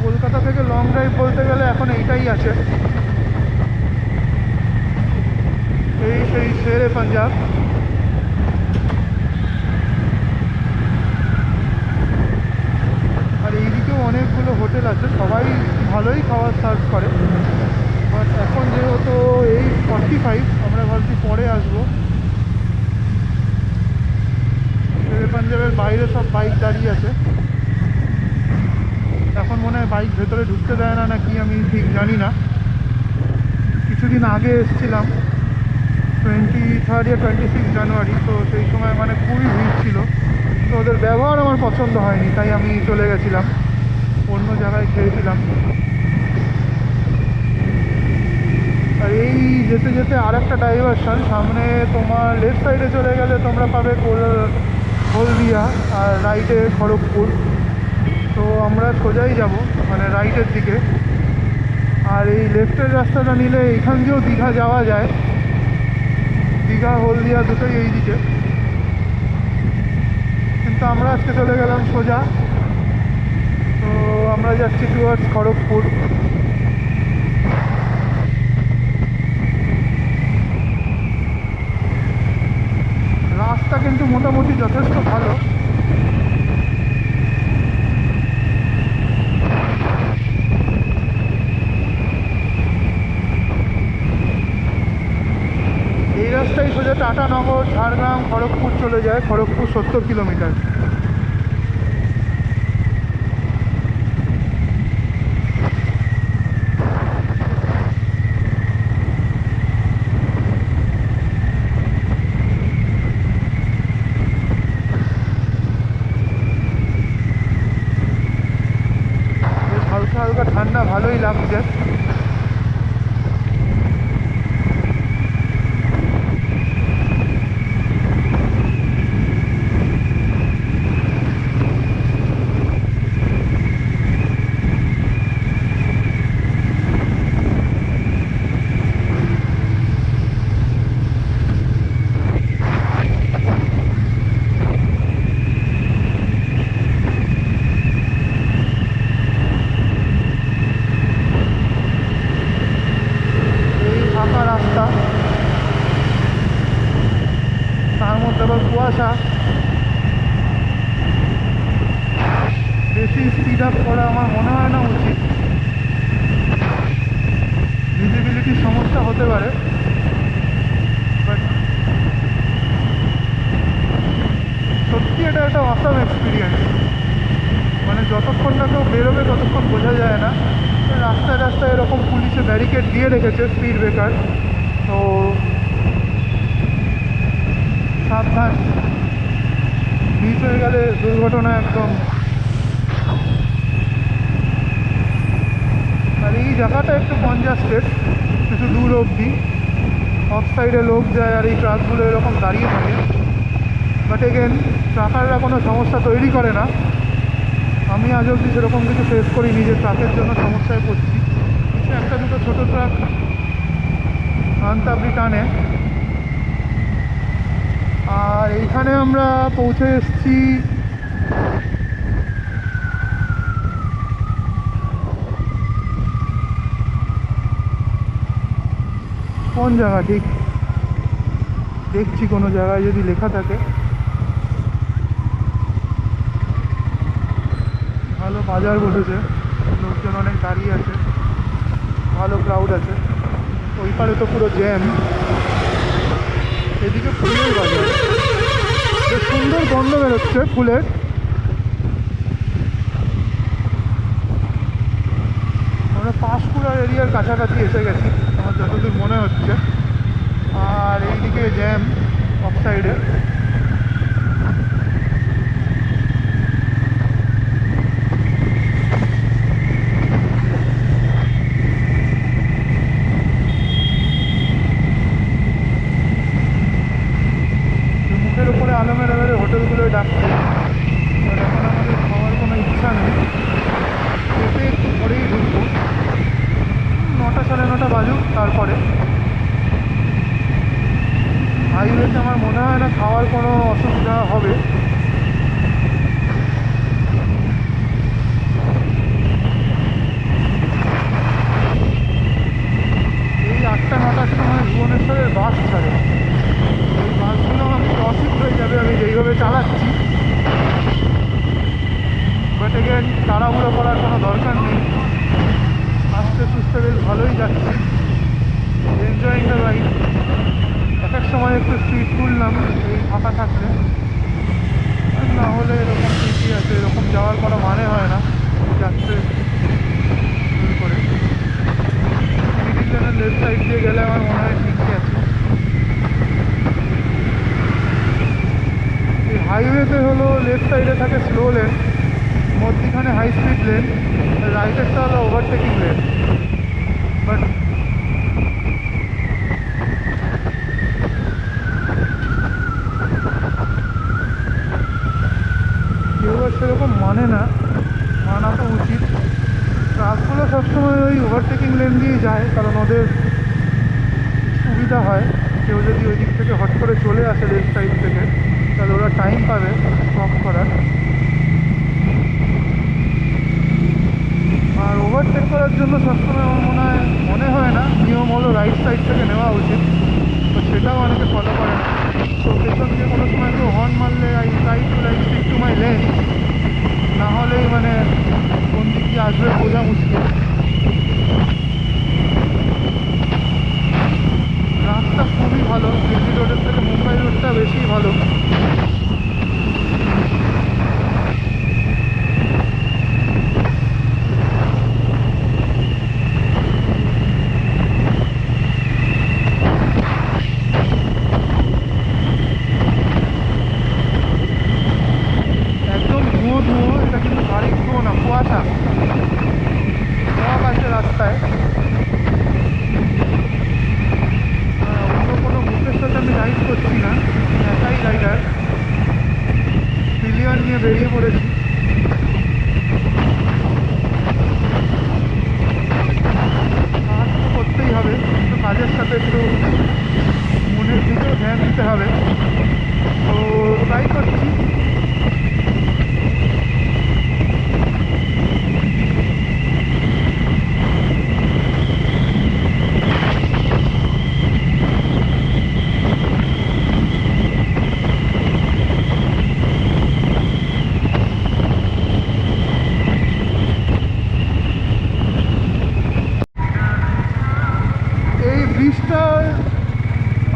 কলকাতা থেকে লং ড্রাইভ বলতে গেলে এখন এইটাই আছে, এই সেই শেরে পাঞ্জাব। আর এইদিকেও অনেকগুলো হোটেল আছে, সবাই ভালোই খাবার সার্ভ করে। বাট এখন যেহেতু 8:45, আমরা ভাবছি পরে আসবো। শেরে পাঞ্জাবের বাইরে সব বাইক দাঁড়িয়ে আছে। এখন মনে হয় বাইক ভেতরে ঢুকতে দেয় না নাকি, আমি ঠিক জানি না। কিছুদিন আগে এসেছিলাম 23 या 26 জানুয়ারি, তো সেই সময় মানে খুবই ভিড় ছিল। তো ওদের ব্যবহার আমার পছন্দ হয়নি, তাই আমি চলে গেছিলাম, অন্য জায়গায় খেয়েছিলাম। আর এই যেতে যেতে আর একটা ডাইভারশন, সামনে তোমার লেফট সাইডে চলে গেলে তোমরা পাবে হলদিয়া, আর রাইটে খড়গপুর। তো আমরা সোজাই যাব, মানে রাইটের দিকে। আর এই লেফটের রাস্তাটা নিলে এইখান দিয়েও দীঘা যাওয়া যায়। দীঘা হলদিয়া দুটোই এই দিকে, কিন্তু আমরা আজকে চলে গেলাম সোজা। তো আমরা যাচ্ছি টুয়ার্ডস খড়গপুর। রাস্তা কিন্তু মোটামুটি যথেষ্ট ভালো। এই রাস্তায় সোজা টাটানগর, ঝাড়গ্রাম, খড়গপুর চলে যায়। খড়গপুর 70 কিলোমিটার। বেশ হালকা হালকা ঠান্ডা, ভালোই লাগছে। তার মধ্যে আবার কুয়াশা। বেশি স্পিড আপ করা আমার মনে হয় না উচিত। সমস্যা হতে পারে, বাট সত্যি এটা একটা অসাম এক্সপিরিয়েন্স। মানে যতক্ষণ না কেউ বেরোবে ততক্ষণ বোঝা যায় না। রাস্তায় রাস্তায় এরকম পুলিশে ব্যারিকেড দিয়ে রেখেছে, স্পিড ব্রেকার, তো সাবধান, মিস হয়ে গেলে দুর্ঘটনা একদম। আর এই জায়গাটা একটু কনজাস্টেড কিছু দূর অবধি, অফ সাইডে লোক যায় আর এই ট্রাকগুলো এরকম দাঁড়িয়ে থাকে। বাট এগেন ট্রাকাররা কোনো সমস্যা তৈরি করে না। আমি আজ অবধি সেরকম কিছু ফেস করি, নিজের ট্রাকের জন্য সমস্যায় পড়ছি। কিছু একটা দুটো ছোটো ট্রাক আনতাবড়ি টানে। আর এইখানে আমরা পৌঁছে এসেছি কোন জায়গা ঠিক দেখছি, কোনো জায়গায় যদি লেখা থাকে। ভালো বাজার বসেছে, লোকজন অনেক দাঁড়িয়ে আছে, ভালো ক্রাউড আছে। ওই পারে তো পুরো জ্যাম, এদিকে ফুলের বাজার, বেশ সুন্দর গন্ধ বেরোচ্ছে ফুলের। আমরা পাঁশকুড়া এরিয়ার কাছাকাছি এসে গেছি আমার যতদূর মনে হচ্ছে। আর এইদিকে জ্যাম অফ সাইডে। মুখের উপরে আলমের এবারে হোটেলগুলোয় ডাকছে, এবার এখন আমাদের খাওয়ার কোনো ইচ্ছা নেই, এতে একটু পরেই ঢুকবো, 9টা সাড়ে 9টা বাজুক। তারপরে হাইওয়েতে আমার মনে হয় না খাওয়ার কোনো অসুবিধা হবে। এই 8টা 9টার সময় ভুবনেশ্বরের বাস ছাড়ে, ওই বাসগুলো আমার ক্রসিং হয়ে যাবে আমি যেইভাবে চালাচ্ছি। বাট এগেন তাড়াহুড়ো করার কোনো দরকার নেই, আস্তে সুস্থে বেশ ভালোই যাচ্ছি, এনজয়িং দ্য রাইড। এক এক সময় একটু স্পিড তুললাম এই ফাঁকা থাকলে, আর না হলে এরকম ঠিকই আছে, এরকম যাওয়ার কোনো মানে হয় না যাচ্ছে ভুল করে। মিডিলের লেফট সাইড দিয়ে গেলে আমার মনে হয় ঠিকই আছে। এই হাইওয়েতে হলো লেফট সাইডে থাকে স্লো লেন, মধ্যিখানে হাই স্পিড লেন, রাইটেরটা হলো ওভারটেকিং লেন। বাট কেউ আর সেরকম মানে না, মানা তো উচিত। ট্রাকগুলো সবসময় ওই ওভারটেকিং লেন দিয়েই যায়, কারণ ওদের সুবিধা হয়। কেউ যদি ওই দিক থেকে হট করে চলে আসে লেফট সাইড থেকে, তাহলে ওরা টাইম পাবে স্টপ করার। আর ওভারটেক করার জন্য সবসময় আমার মনে হয় না নিয়ম হলো রাইট সাইড থেকে নেওয়া উচিত, তো সেটাও অনেকে ফলো করে না। তো পেছন দিয়ে কোনো সময় কেউ হর্ন মারলে I try to like stick to my lane, না হলেই মানে কোন দিক দিয়ে আসবে বোঝা মুশকিল। রাস্তা খুবই ভালো, দিল্লি রোডের থেকে মুম্বাই রোডটা বেশি ভালো। একদম ধুয়ো ধুয়ো, এটা কিন্তু গাড়ি ধুয়ো না, কুয়াশা আছে রাস্তায়। অন্য কোনো গ্রুপের সাথে আমি রাইড করছি না, একাই রাইডার, পিলিয়ন নিয়ে বেরিয়ে পড়েছি। কাজ তো করতেই হবে, কিন্তু কাজের সাথে একটু মনের দিকেও ধ্যান দিতে হবে, তো ট্রাই করছি। ব্রিজটার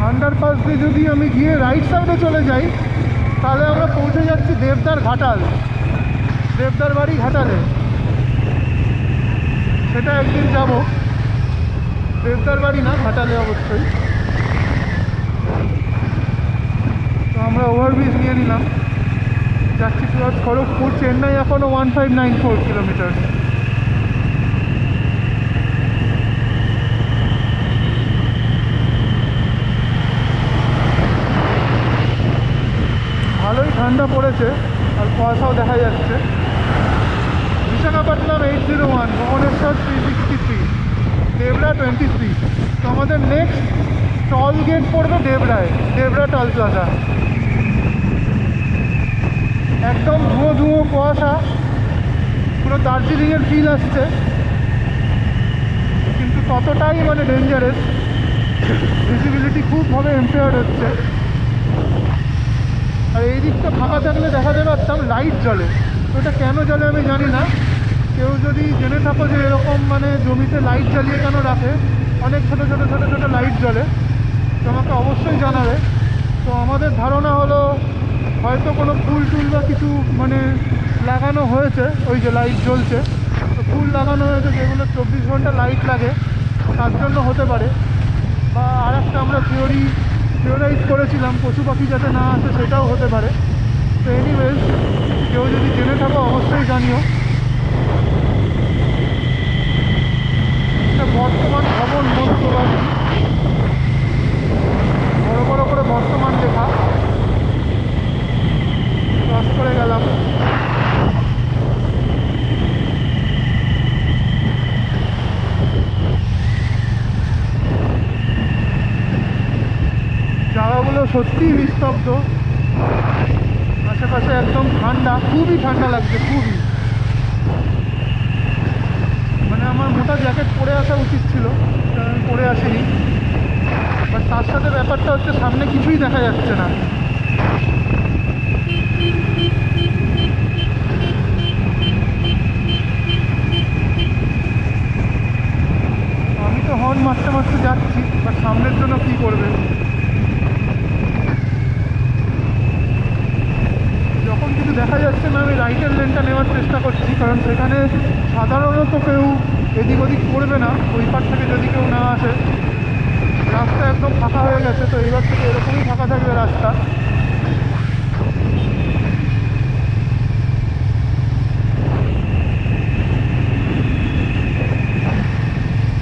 আন্ডারপাস দিয়ে যদি আমি গিয়ে রাইট সাইডে চলে যাই তাহলে আমরা পৌঁছে যাচ্ছি দেবদার ঘাটাল, দেবদার বাড়ি ঘাটালে। সেটা একদিন যাব, দেবদার বাড়ি না ঘাটালে অবশ্যই। তো আমরা ওভারব্রিজ নিয়ে নিলাম, যাচ্ছি টুয়ার্ডস খড়গপুর। চেন্নাই এখনও 1594 কিলোমিটার। ভালোই ঠান্ডা পড়েছে আর কুয়াশাও দেখা যাচ্ছে। বিশাখাপট্টনম 801, ভুবনেশ্বর 363, দেবরা 23। তো আমাদের নেক্সট টল গেট পড়বে দেবরায়, দেবরা টল প্লাজা। একদম ধুয়ো ধুয়ো কুয়াশা, পুরো দার্জিলিংয়ের ফিল আসছে, কিন্তু ততটাই মানে ডেঞ্জারাস। ভিজিবিলিটি খুবভাবে এম্পেয়ার্ড হচ্ছে। আর এই দিকটা ফাঁকা থাকলে দেখাতে পারতাম লাইট জ্বলে, তো এটা কেন জ্বলে আমি জানি না। কেউ যদি জেনে থাকো যে এরকম মানে জমিতে লাইট জ্বালিয়ে কেন রাখে, অনেক ছোটো ছোটো ছোটো ছোটো লাইট জ্বলে, তো আমাকে অবশ্যই জানাবে। তো আমাদের ধারণা হলো হয়তো কোনো ফুল টুল বা কিছু মানে লাগানো হয়েছে, ওই যে লাইট জ্বলছে, তো ফুল লাগানো হয়েছে যেগুলো 24 ঘন্টা লাইট লাগে, তার জন্য হতে পারে। বা আর একটা আমরা থিওরাইজ করেছিলাম পশু পাখি যাতে না আসে, সেটাও হতে পারে। তো এনিওয়েজ, কেউ যদি জেনে থাকো অবশ্যই জানিও। এটা বর্তমান ভবন মন্ত্রবাদী, বড় বড় করে বর্তমান লেখা। ক্রস করে গেলাম। জায়গাগুলো সত্যিই নিস্তব্ধ, আশেপাশে একদম ঠান্ডা, খুবই ঠান্ডা লাগছে, খুবই। মানে আমার মোটা জ্যাকেট পরে আসা উচিত ছিল, আমি পরে আসিনি। বাট তার সাথে ব্যাপারটা হচ্ছে সামনে কিছুই দেখা যাচ্ছে না। আমি তো হর্ন মারতে মারতে যাচ্ছি, বাট সামনের জন্য কী করবে। যখন কিছু দেখা যাচ্ছে না, আমি রাইটের লেনটা নেওয়ার চেষ্টা করছি, কারণ সেখানে সাধারণত কেউ এদিক ওদিক করবে না, ওই পার থেকে যদি কেউ না আসে। রাস্তা একদম ফাঁকা হয়ে গেছে, তো এইবার থেকে এরকমই ফাঁকা থাকবে রাস্তা।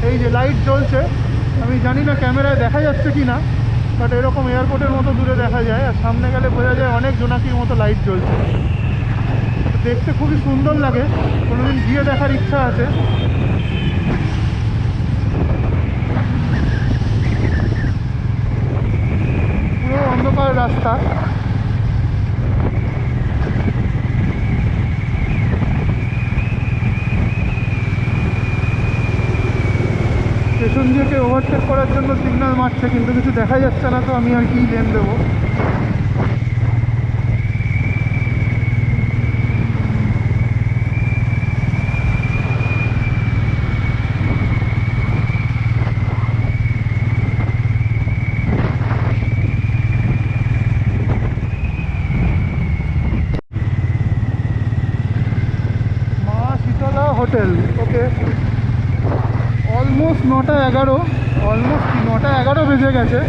এই যে লাইট জ্বলছে, আমি জানি না ক্যামেরায় দেখা যাচ্ছে কি না, বাট এরকম এয়ারপোর্টের মতো দূরে দেখা যায়, আর সামনে গেলে বোঝা যায় অনেক জোনাকির মতো লাইট জ্বলছে। দেখতে খুবই সুন্দর লাগে, কোনোদিন গিয়ে দেখার ইচ্ছা আছে। পুরো অন্ধকার রাস্তা। স্টেশন দিয়ে ওভারটেক করার জন্য সিগন্যাল মারছে, কিন্তু কিছু দেখা যাচ্ছে না, তো আমি আর কি লেন দেবো। মা শীতলা হোটেল, ওকে। অলমোস্ট 9:11, অলমোস্ট 9:11 বেজে গেছে।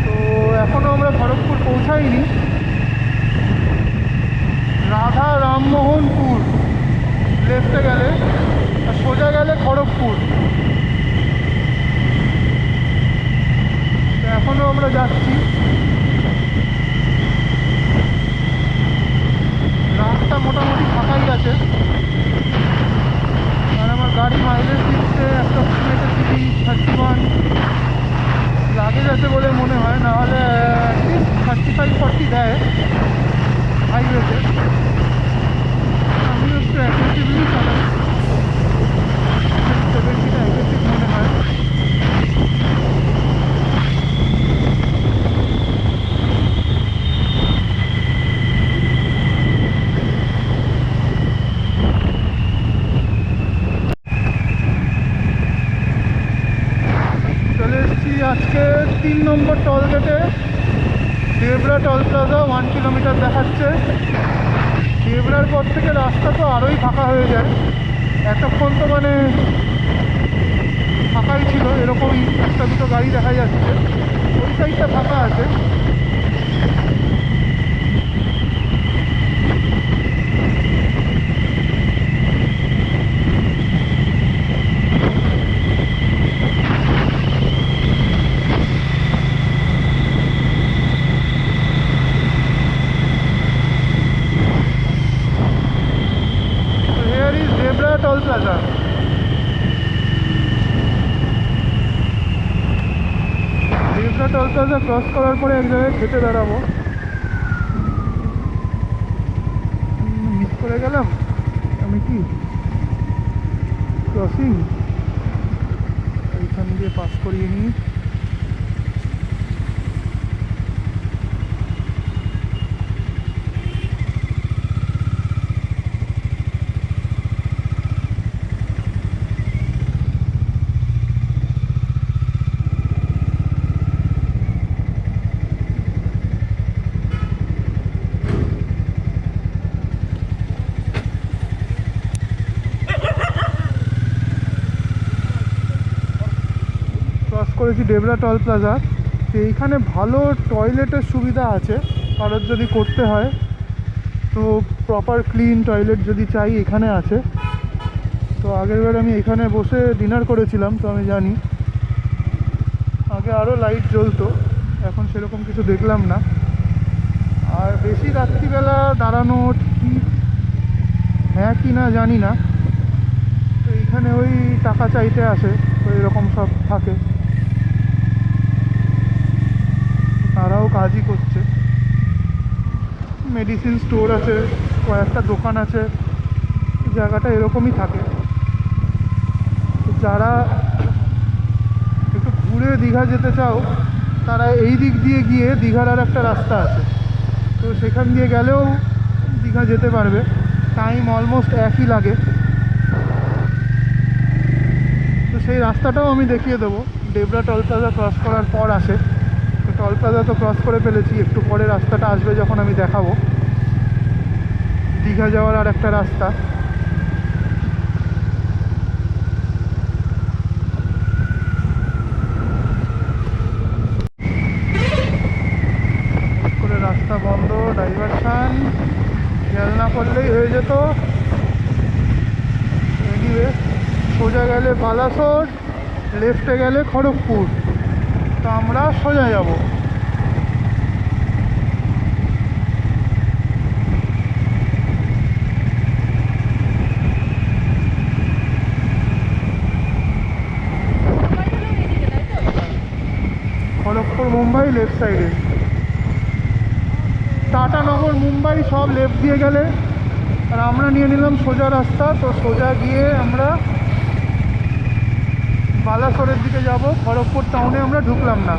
তো এখনও আমরা খড়গপুর পৌঁছাইনি। রাধা রামমোহনপুর লেফটে গেলে, আর সোজা গেলে খড়গপুর। এখনও আমরা যাচ্ছি। রাস্তা মোটামুটি ফাঁকাই আছে, আর আমার গাড়ি মাইলেজ দিচ্ছে অ্যাপ্রক্সিমেটলি 31 লাগেজ আছে বলে মনে হয়, নাহলে অ্যাটলিস্ট 35-40 দেয় হাইওয়েতে। আমি একটু অ্যাগ্রেসিভলি চালাই, 70টা অ্যাগ্রেসিভ মনে হয়। আজকে 3 নম্বর টল গেটে। দেবরা টল প্লাজা 1 কিলোমিটার দেখাচ্ছে। দেবরার পর থেকে রাস্তা তো আরোই ফাঁকা হয়ে যায়। এতক্ষণ তো মানে ফাঁকাই ছিল, এরকমই একটা দুটো গাড়ি দেখা যাচ্ছে। ওই সাইডটা ফাঁকা আছে। Here is Zebra Toll Plaza. Zebra Toll Plaza cross করার পরে এক জায়গায় খেতে দাঁড়াবো। মিস করে গেলাম আমি কি ক্রসিং, এইখান দিয়ে পাস করিয়ে নিই। ক্রস করেছি ডেবরা টল প্লাজা। তো এইখানে ভালো টয়লেটের সুবিধা আছে, কারোর যদি করতে হয় তো প্রপার ক্লিন টয়লেট যদি চাই এখানে আছে। তো আগেরবার আমি এখানে বসে ডিনার করেছিলাম, তো আমি জানি আগে আরও লাইট জ্বলতো, এখন সেরকম কিছু দেখলাম না। আর বেশি রাত্রিবেলা দাঁড়ানো ঠিক হ্যাঁ কি না জানি না। তো এইখানে ওই টাকা চাইতে আসে, তো এরকম সব থাকে, তারাও কাজই করছে। মেডিসিন স্টোর আছে, কয়েকটা দোকান আছে, জায়গাটা এরকমই থাকে। তো যারা একটু ঘুরে দীঘা যেতে চাও তারা এই দিক দিয়ে গিয়ে দীঘার আর একটা রাস্তা আছে, তো সেখান দিয়ে গেলেও দীঘা যেতে পারবে। টাইম অলমোস্ট একই লাগে। তো সেই রাস্তাটাও আমি দেখিয়ে দেবো। ডেবরা টল প্লাজা ক্রস করার পর আসে। তো টল প্লাজা তো ক্রস করে ফেলেছি, একটু পরে রাস্তাটা আসবে যখন আমি দেখাবো। দীঘা যাওয়ার আর একটা রাস্তা। করে রাস্তা বন্ধ, ডাইভারশান, খেয়াল না করলেই হয়ে যেত। এনিওয়ে, সোজা গেলে বালাসোর, লেফটে গেলে খড়গপুর। তো আমরা সোজা যাব। খড়গপুর মুম্বাই লেফট সাইডে, টাটানগর মুম্বাই সব লেফট দিয়ে গেলে, আর আমরা নিয়ে নিলাম সোজা রাস্তা। তো সোজা গিয়ে আমরা বালাসোরের দিকে যাব। খড়গপুর টাউনে আমরা ঢুকলাম না।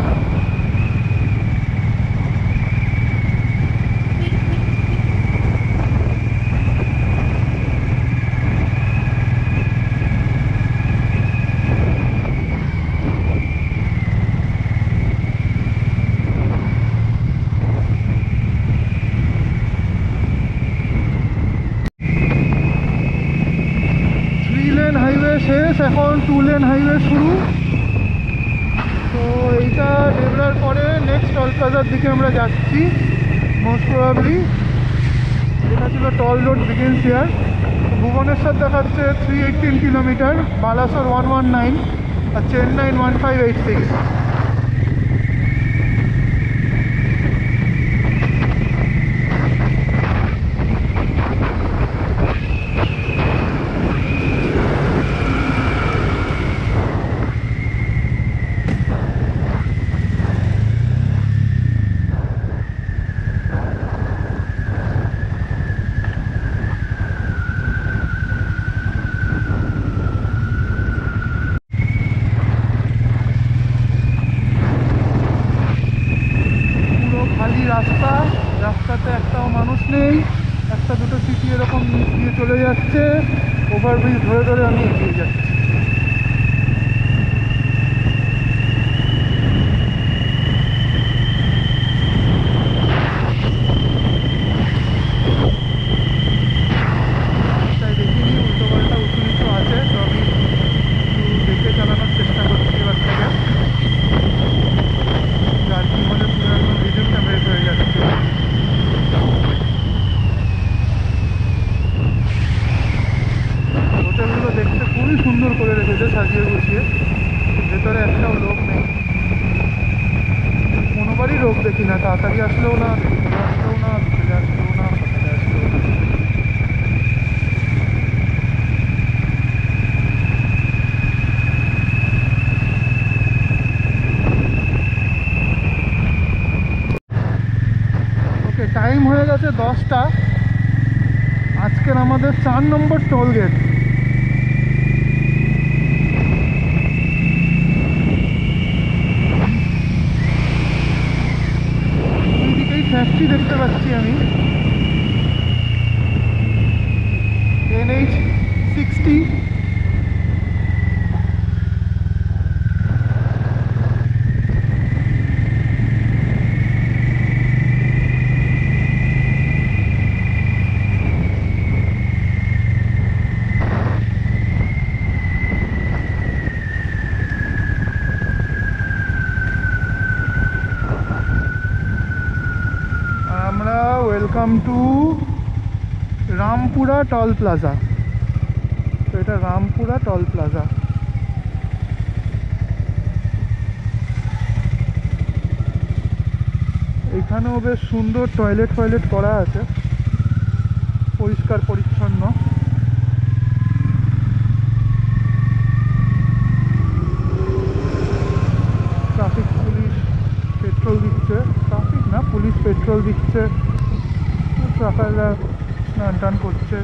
হাইওয়ে শেষ, এখন 2 লেন হাইওয়ে শুরু। তো এইটা ডেবরার পরে নেক্সট টল প্লাজার দিকে আমরা যাচ্ছি মোস্ট প্রবাবলি। এটা ছিল টল রোড বিগিনস হিয়ার। ভুবনেশ্বর দেখাচ্ছে 318 কিলোমিটার, বালাসোর 119 আর চেন্নাই 1586। রাস্তাতে একটাও মানুষ নেই, একটা দুটো সিটি এরকম নিচ দিয়ে চলে যাচ্ছে। ওভারব্রিজ ধরে ধরে আমি এগিয়ে যাচ্ছি। তাড়াতাড়ি আসলেও না, দুপুরে আসলেও না, বিকেলে আসলেও না, সকালে আসলেও না। ওকে, টাইম হয়ে গেছে 10টা। আজকের আমাদের 4 নম্বর টোল গেট। দুইদিকেই ফ্যাক্টরি দেখতে পাচ্ছি আমি। NH60। আমরা welcome to Rampura toll plaza. তো এটা রামপুরা টল প্লাজা। এখানেও বেশ সুন্দর টয়লেট করা আছে, পরিষ্কার পরিচ্ছন্ন। ট্রাফিক পুলিশ পেট্রোল দিচ্ছে, ট্রাফিক না, পুলিশ পেট্রোল দিচ্ছে, ট্রাফিকরা স্নান টান করছে।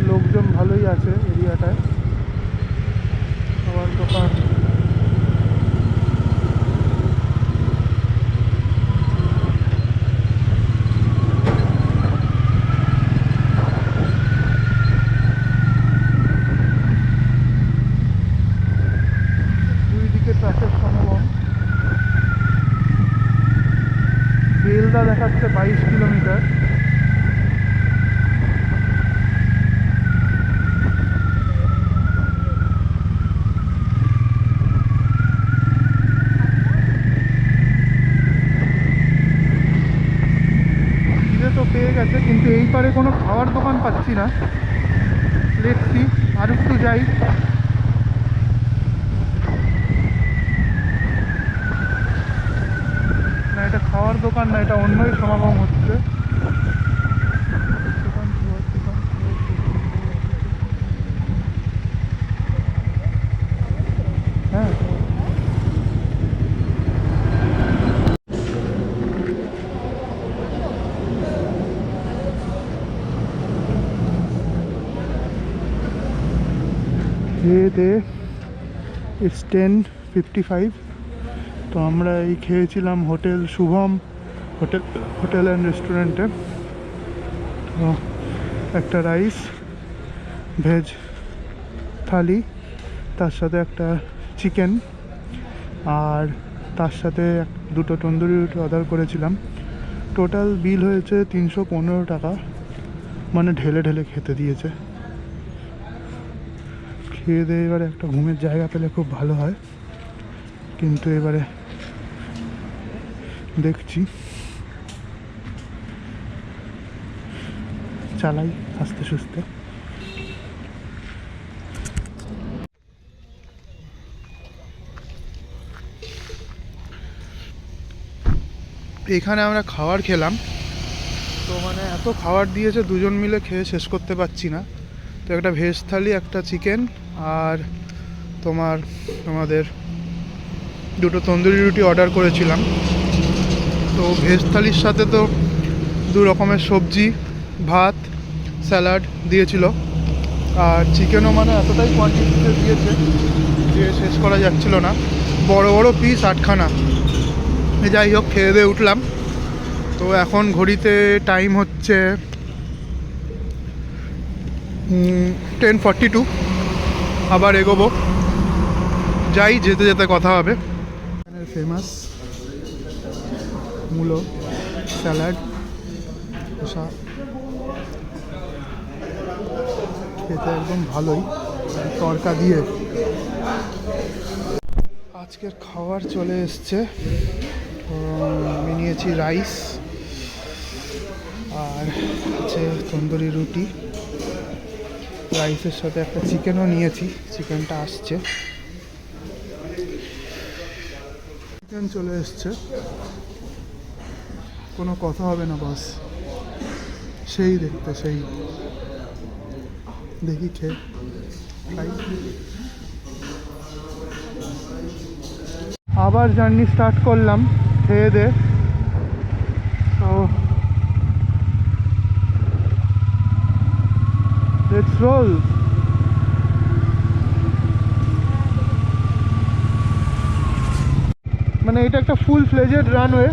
লোকজন ভালোই আছে এরিয়াটায়। খাবার দোকান, দুই দিকে ট্রাফিক সমাগম। বেলদা দেখাচ্ছে 22 কিলোমিটার। তো পেয়ে গেছে, কিন্তু এই পারে কোনো খাওয়ার দোকান পাচ্ছি না। লেটস সি, আর একটু যাই। না, এটা খাওয়ার দোকান না, এটা অন্যই সমাগম হচ্ছে। হ্যাঁ, ইটস 10:55। তো আমরা এই খেয়েছিলাম হোটেল শুভম হোটেল অ্যান্ড রেস্টুরেন্টে। তো একটা রাইস ভেজ থালি, তার সাথে একটা চিকেন, আর তার সাথে দুটো তন্দুরি রুটি অর্ডার করেছিলাম। টোটাল বিল হয়েছে 315 টাকা, মানে ঢেলে ঢেলে খেতে দিয়েছে। খেয়ে দিয়ে এবারে একটা ঘুমের জায়গা পেলে খুব ভালো হয়, কিন্তু এবারে দেখছি, চালাই আস্তে সুস্তে। এখানে আমরা খাবার খেলাম, তো মানে এত খাবার দিয়েছে, দুজন মিলে খেয়ে শেষ করতে পারছি না। তো একটা ভেজ থালি, একটা চিকেন, আর আমাদের দুটো তন্দুরি রুটি অর্ডার করেছিলাম। তো ভেজ থালির সাথে তো 2 রকমের সবজি, ভাত, স্যালাড দিয়েছিল, আর চিকেনও মানে এতটাই কোয়ান্টিটিতে দিয়েছে যে শেষ করা যাচ্ছিল না। বড় বড় পিস 8খানা। যাই হোক, খেয়ে দিয়ে উঠলাম। তো এখন ঘড়িতে টাইম হচ্ছে 10:42। আবার এগোবো, যাই, যেতে যেতে কথা হবে। এখানে ফেমাস মূলো, স্যালাড, খোসা, খেতে একদম ভালোই, তরকা দিয়ে। আজকের খাবার চলে এসছে। আমি নিয়েছি রাইস, আর আছে তন্দুরি রুটি। রাইসের সাথে একটা চিকেনও নিয়েছি, চিকেনটা আসছে। ট্রেন চলে এসছে, কোনো কথা হবে না, বাস সেই দেখতে সেই। দেখি খেয়ে খাই। আবার জার্নি স্টার্ট করলাম খেয়ে দে। তো লেটস রোল। মানে এটা একটা ফুল ফ্লেজেড রানওয়ে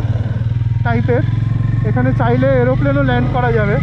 টাইপের, এখানে চাইলে এরোপ্লেনও ল্যান্ড করা যাবে।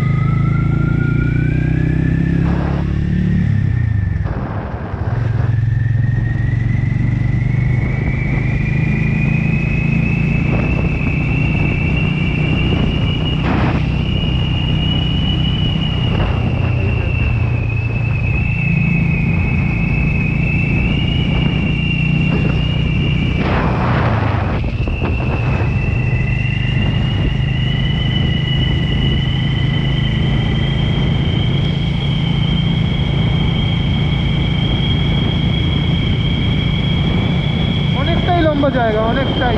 অনেকটাই লম্বা জায়গা, অনেকটাই।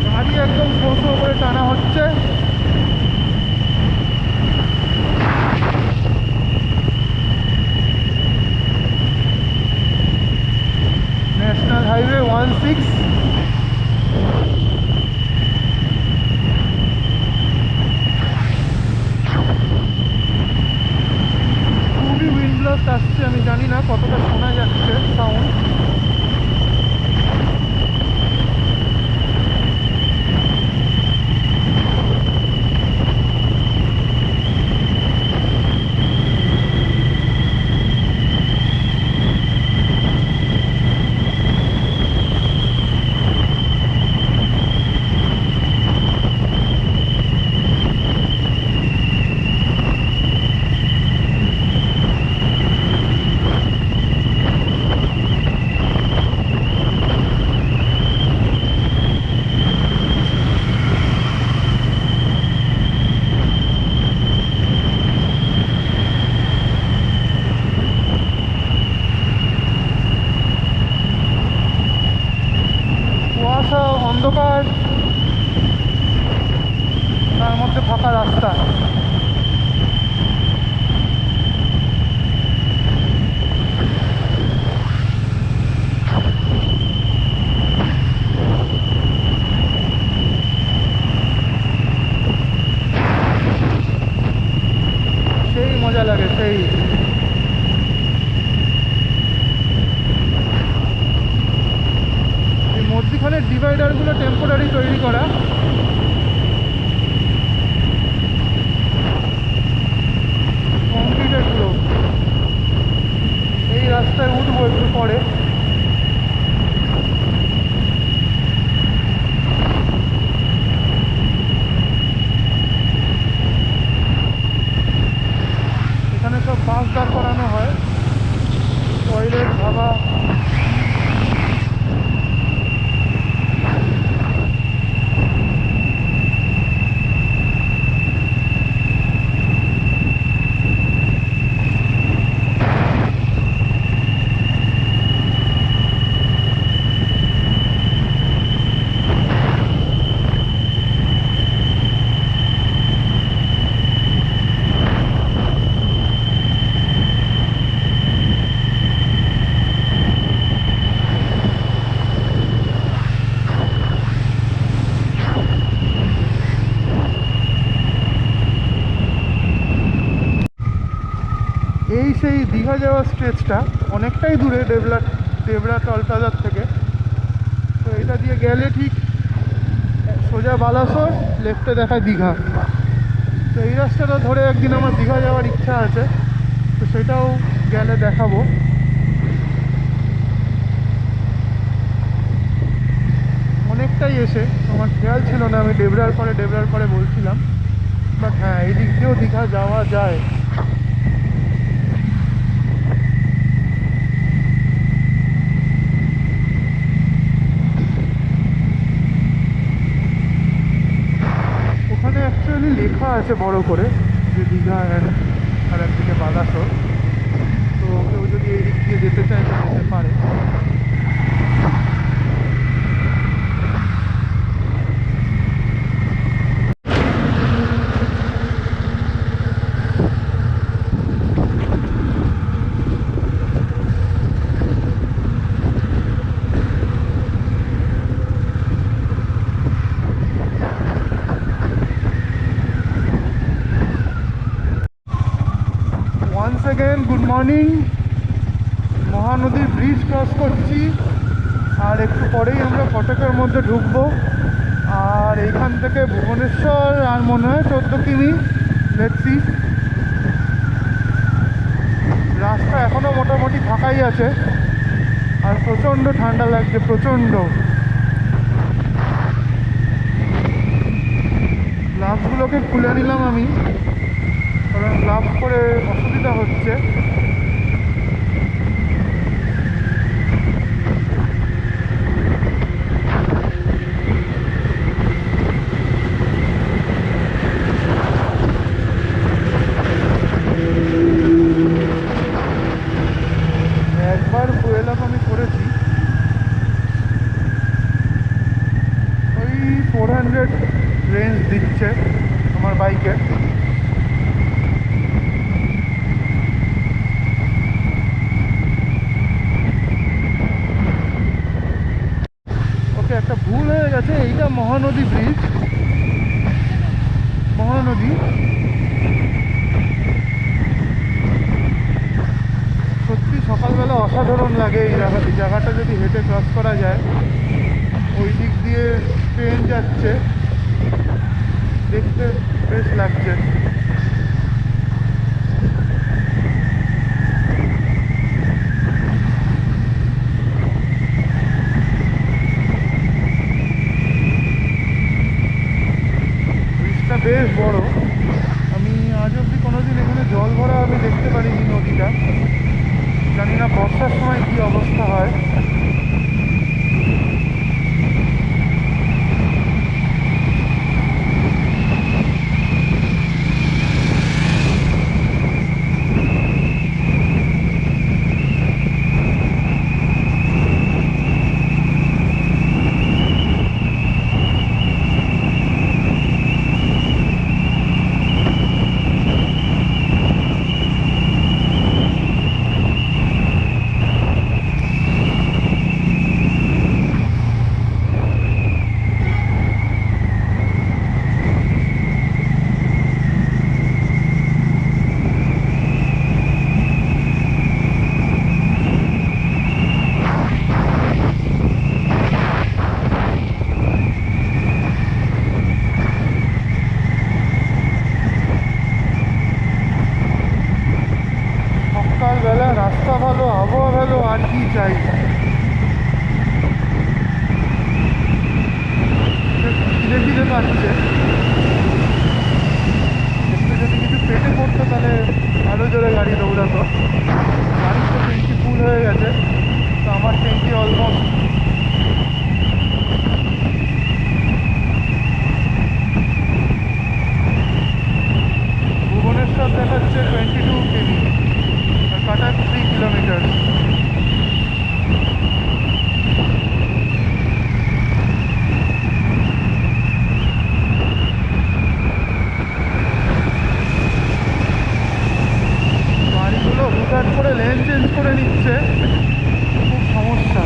গাড়ি একদম শো করে টানা হচ্ছে। National highway 16। খুবই উইন্ড ব্লাস্ট আসছে, আমি জানি না কতটা শোনা যাচ্ছে সাউন্ড। কুয়াশা, অন্ধকার, তার মধ্যে ফাঁকা রাস্তা। সেই মজা লাগে, সেই। এই মধ্যিখানের ডিভাইডারগুলো টেম্পোরারি তৈরি করা। কংক্রিটের গুলো। এই রাস্তায় উঠবো একটু পরে। এখানে সব বাস দাঁড় করানো হয়, টয়লেট, ধাবা। এই সেই দীঘা যাওয়ার স্ট্রেচটা অনেকটাই দূরে দেবরা টল প্লাজার থেকে। তো এটা দিয়ে গেলে ঠিক সোজা বালাসোর, লেফটে দেখায় দীঘা। তো এই রাস্তাটা ধরে একদিন আমার দীঘা যাওয়ার ইচ্ছা আছে, তো সেটাও গেলে দেখাবো। অনেকটাই এসে আমার খেয়াল ছিল না, আমি ডেবরার পরে বলছিলাম, বাট হ্যাঁ এই দিক দিয়েও দীঘা যাওয়া যায়। লেখা আছে বড় করে যে দীঘা আর একদিকে বালাসোর। তো কেউ যদি এই দিক দিয়ে যেতে চায় তো যেতে পারে। Once again good morning. মহানদীর ব্রিজ ক্রস করছি আর একটু পরেই আমরা ফটকের মধ্যে ঢুকবো। আর এইখান থেকে ভুবনেশ্বর আর মনে হয় 14 কিমি। Let's see. রাস্তা এখনও মোটামুটি ফাঁকাই আছে আর প্রচণ্ড ঠান্ডা লাগছে, প্রচণ্ড। গ্লাভসগুলোকে খুলে নিলাম আমি, কারণ গ্লাভস পরে অসুবিধা হচ্ছে। একবার ফুয়েল আপ আমি করেছি, ওই 400 রেঞ্জ দিচ্ছে আমার বাইকে। ওকে, একটা ভুল হয়ে গেছে, এইটা মহানদী ব্রিজ, মহানদী। সত্যি সকালবেলা অসাধারণ লাগে এই জায়গাটা যদি হেঁটে ক্রস করা যায়। ওই দিক দিয়ে ট্রেন যাচ্ছে, দেখতে বেশ লাগছে। ব্রিজটা বেশ বড়। আমি আজ অবধি কোনোদিন এখানে জল ভরা আমি দেখতে পারিনি নদীটা। জানি না বর্ষার সময় কী অবস্থা হয়। সকালবেলা রাস্তা ভালো, আবহাওয়া ভালো, আর কি চাই। খিদে খিদে পাচ্ছে, একটু যদি কিছু পেটে পড়তো তাহলে আরও জোরে গাড়ি দৌড়াতো। গাড়ির তো ট্যাঙ্কি ফুল হয়ে গেছে, তো আমার ট্যাঙ্কি অলমোস্ট ভুবনেশ্বর দেখাচ্ছে 22 কিমি আর কাটাক 3 কিলোমিটার। গাড়িগুলো হুটহাট করে লেন চেঞ্জ করে নিচ্ছে, খুব সমস্যা।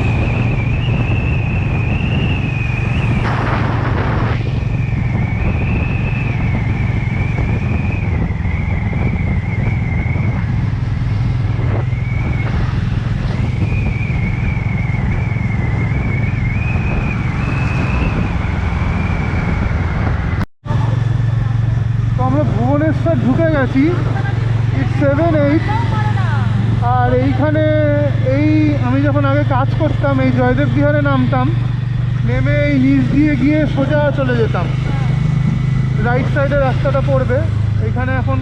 তো আমরা ভুবনেশ্বর ঢুকে গেছি, 7-8। আর এইখানে আমি যখন আগে কাজ করতাম এই জয়দেব বিহারে নামতাম, নেমে এই নিচ দিয়ে গিয়ে সোজা চলে যেতাম। রাইট সাইডে রাস্তাটা পড়বে, এইখানে এখন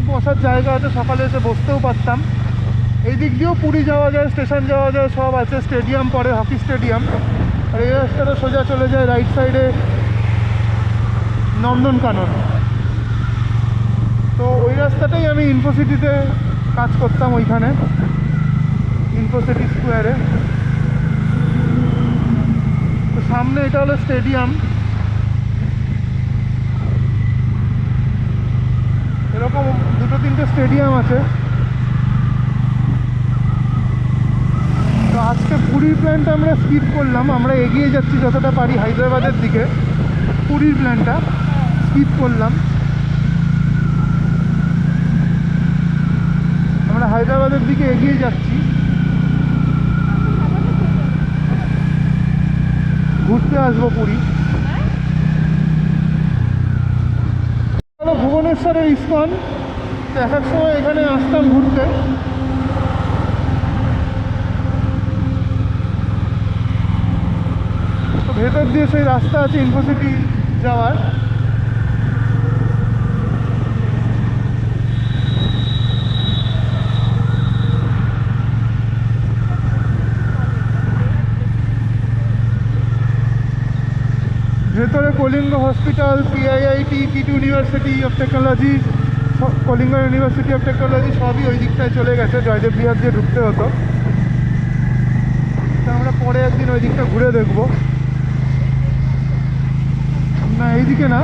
বসার জায়গা আছে, সকালে এসে বসতেও পারতাম। এই দিক দিয়েও পুরী যাওয়া যায়, স্টেশন যাওয়া যায়, সব আছে। স্টেডিয়াম পড়ে, হকি স্টেডিয়াম। আর এই রাস্তাটা সোজা চলে যায় রাইট সাইডে নন্দনকানন। তো ওই রাস্তাটাই আমি ইনফোসিটিতে কাজ করতাম, ওইখানে ইনফোসিটি স্কোয়ারে। তো সামনে এটা হলো স্টেডিয়াম। এরকম 2-3টে স্টেডিয়াম আছে। তো আজকে পুরীর প্ল্যানটা আমরা স্কিপ করলাম, আমরা এগিয়ে যাচ্ছি যতটা পারি হায়দ্রাবাদের দিকে। পুরীর প্ল্যানটা স্কিপ করলাম। আমরা হায়দ্রাবাদের দিকে এগিয়ে যাচ্ছি, ঘুরতে আসবো পুরী। হলো ভুবনেশ্বরের ইস্কন। তো এক এক সময় এখানে আসতাম ঘুরতে। তো ভেতর দিয়ে সেই রাস্তা আছে ইনফোসিটি যাওয়ার। ভেতরে Kalinga hospital, PIIT, KIIT university of technology, Kalinga university of technology সবই ওই দিকটায় চলে গেছে, জয়দেব বিহার দিয়ে ঢুকতে হতো। তো আমরা পরে একদিন ওই দিকটা ঘুরে দেখব। না এইদিকে না,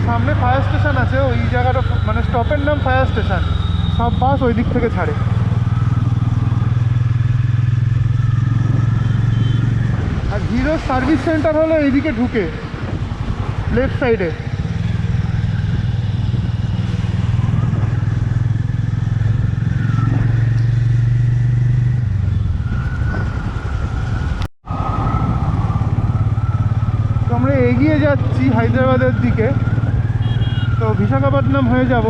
সামনে ফায়ার স্টেশন আছে, ওই জায়গাটা মানে স্টপের নাম ফায়ার স্টেশন, সব বাস ওই দিক থেকে ছাড়ে। আর হিরো সার্ভিস সেন্টার হলো এইদিকে ঢুকে লেফট সাইডে। তো আমরা এগিয়ে যাচ্ছি হায়দ্রাবাদের দিকে। তো বিশাখাপত্তনম হয়ে যাব।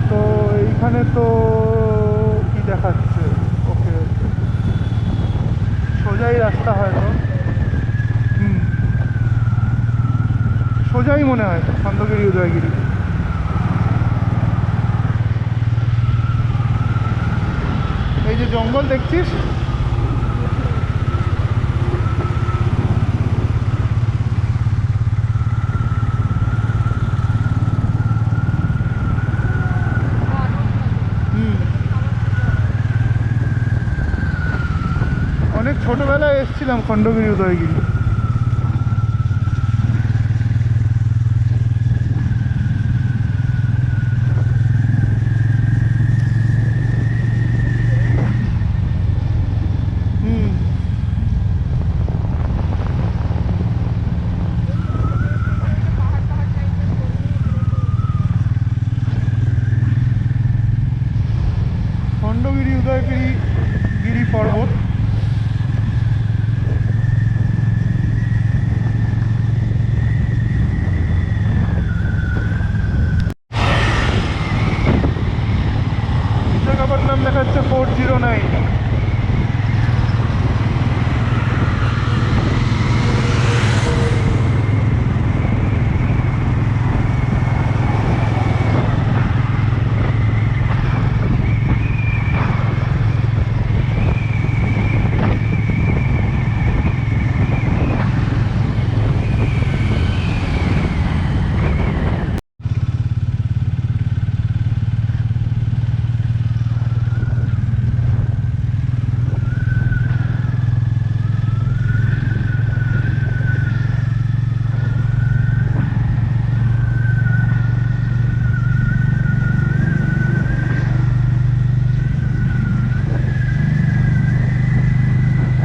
তো এইখানে তো কি দেখাচ্ছে, ওকে সোজাই রাস্তা হয়তো, সোজাই মনে হয় খণ্ডগিরি উদয়গিরি। এই যে জঙ্গল দেখছিস, অনেক ছোটবেলায় এসেছিলাম খণ্ডগিরি উদয়গিরি। খণ্ডগিরি উদয়গিরি গিরি পর্বত। বিশাখাপত্তনম দেখাচ্ছে 409।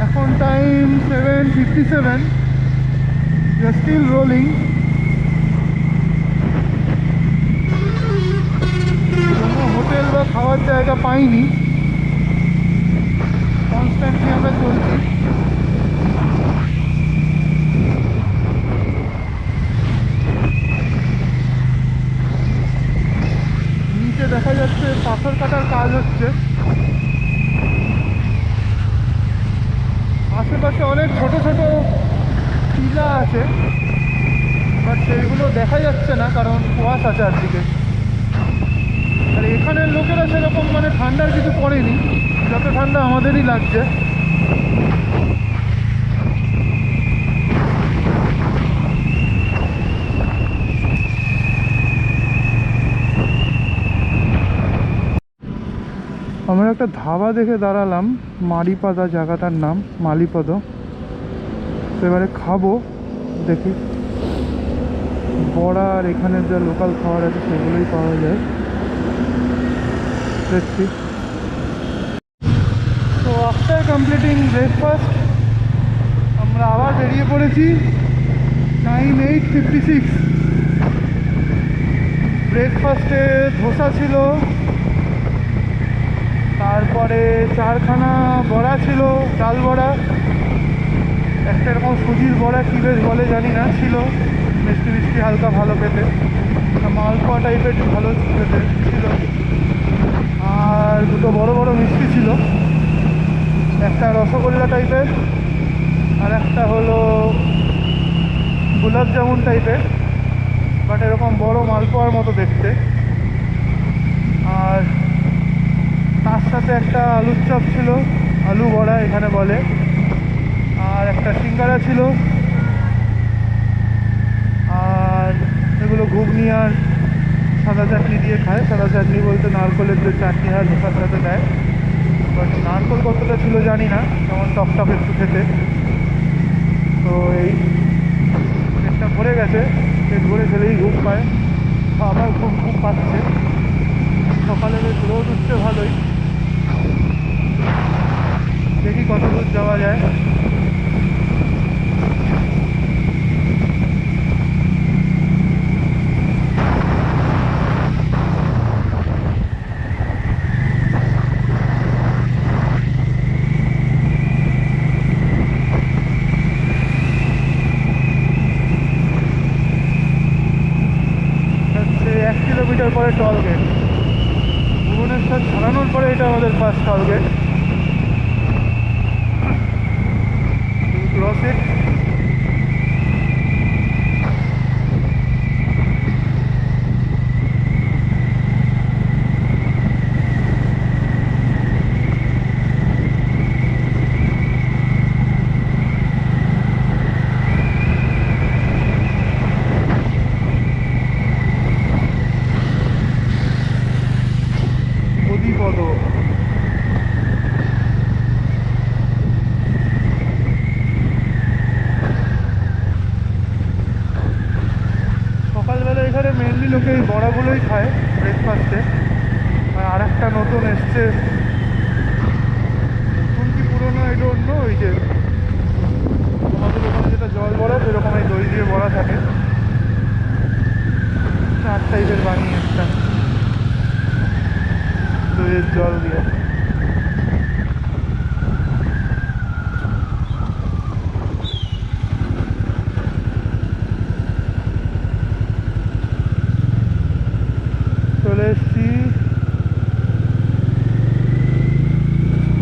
এখন time 7:57, we are still rolling। কোনো হোটেল বা খাওয়ার জায়গা পাইনি, কনস্ট্যান্টলি আমরা চলছি। নিচে দেখা যাচ্ছে পাথর কাটার কাজ হচ্ছে। আশেপাশে অনেক ছোট ছোট টিলা আছে, বাট সেইগুলো দেখা যাচ্ছে না কারণ কুয়াশা চারদিকে। আর এখানের লোকেরা সেরকম মানে ঠান্ডার কিছু পড়েনি, যত ঠান্ডা আমাদেরই লাগছে। আমরা একটা ধাবা দেখে দাঁড়ালাম, মালিপাদা জায়গাটার নাম, মালিপদ। তো এবারে খাবো, দেখি বড়া আর এখানে যা লোকাল খাবার আছে সেগুলোই পাওয়া যায়, দেখছি। তো আফটার কমপ্লিটিং ব্রেকফাস্ট আমরা আবার বেরিয়ে পড়েছি। টাইম 8:56। ব্রেকফাস্টে ধোসা ছিল, তারপরে 4খানা বড়া ছিল, ডাল বড়া, একটা এরকম সুজির বড়া কী বেশ বলে জানি না, ছিল মিষ্টি মিষ্টি হালকা ভালো খেতে, মালপোয়া টাইপের ভালো খেতে ছিল। আর দুটো বড় বড় মিষ্টি ছিল, একটা রসগোল্লা টাইপের আর একটা হলো গোলাপ জামুন টাইপের, বাট এরকম বড় মালপোয়ার মতো দেখতে। আর তার সাথে একটা আলুর চপ ছিল, আলু বড়া এখানে বলে, আর একটা সিঙ্গারা ছিল, আর এগুলো ঘুগনি আর সাদা চাটনি দিয়ে খায়। সাদা চাটনি বলতে নারকলের যে চাটনি হয় ধোসার সাথে দেয়, বাট নারকল কতটা ছিল জানি না, যেমন টক টক একটু খেতে। তো এই পেটটা ভরে গেছে, পেট ভরে খেলেই ঘুম পায়, আমার ঘুম পাচ্ছে। সকালে বেশ রোদ উঠছে ভালোই, দেখি কত দূর যাওয়া যায়। হচ্ছে 1 কিলোমিটার পরে টল গেট, ভুবনেশ্বর ছাড়ানোর পরে এটা আমাদের ফার্স্ট টল গেট। ক্রস ইট। পদ সকালবেলা এখানে মেনলি লোকে এই বড়াগুলোই খায় ব্রেকফাস্টে। আর একটা নতুন এসছে, নতুন কি পুরোনো আই ডোন্ট নো, ওই যে আমাদের ওখানে যেটা জল বড়া সেরকম এই দই দিয়ে বড়া থাকে, 4 টাইপের বানিয়ে একটা দইয়ের জল দিয়ে। চলে এসছি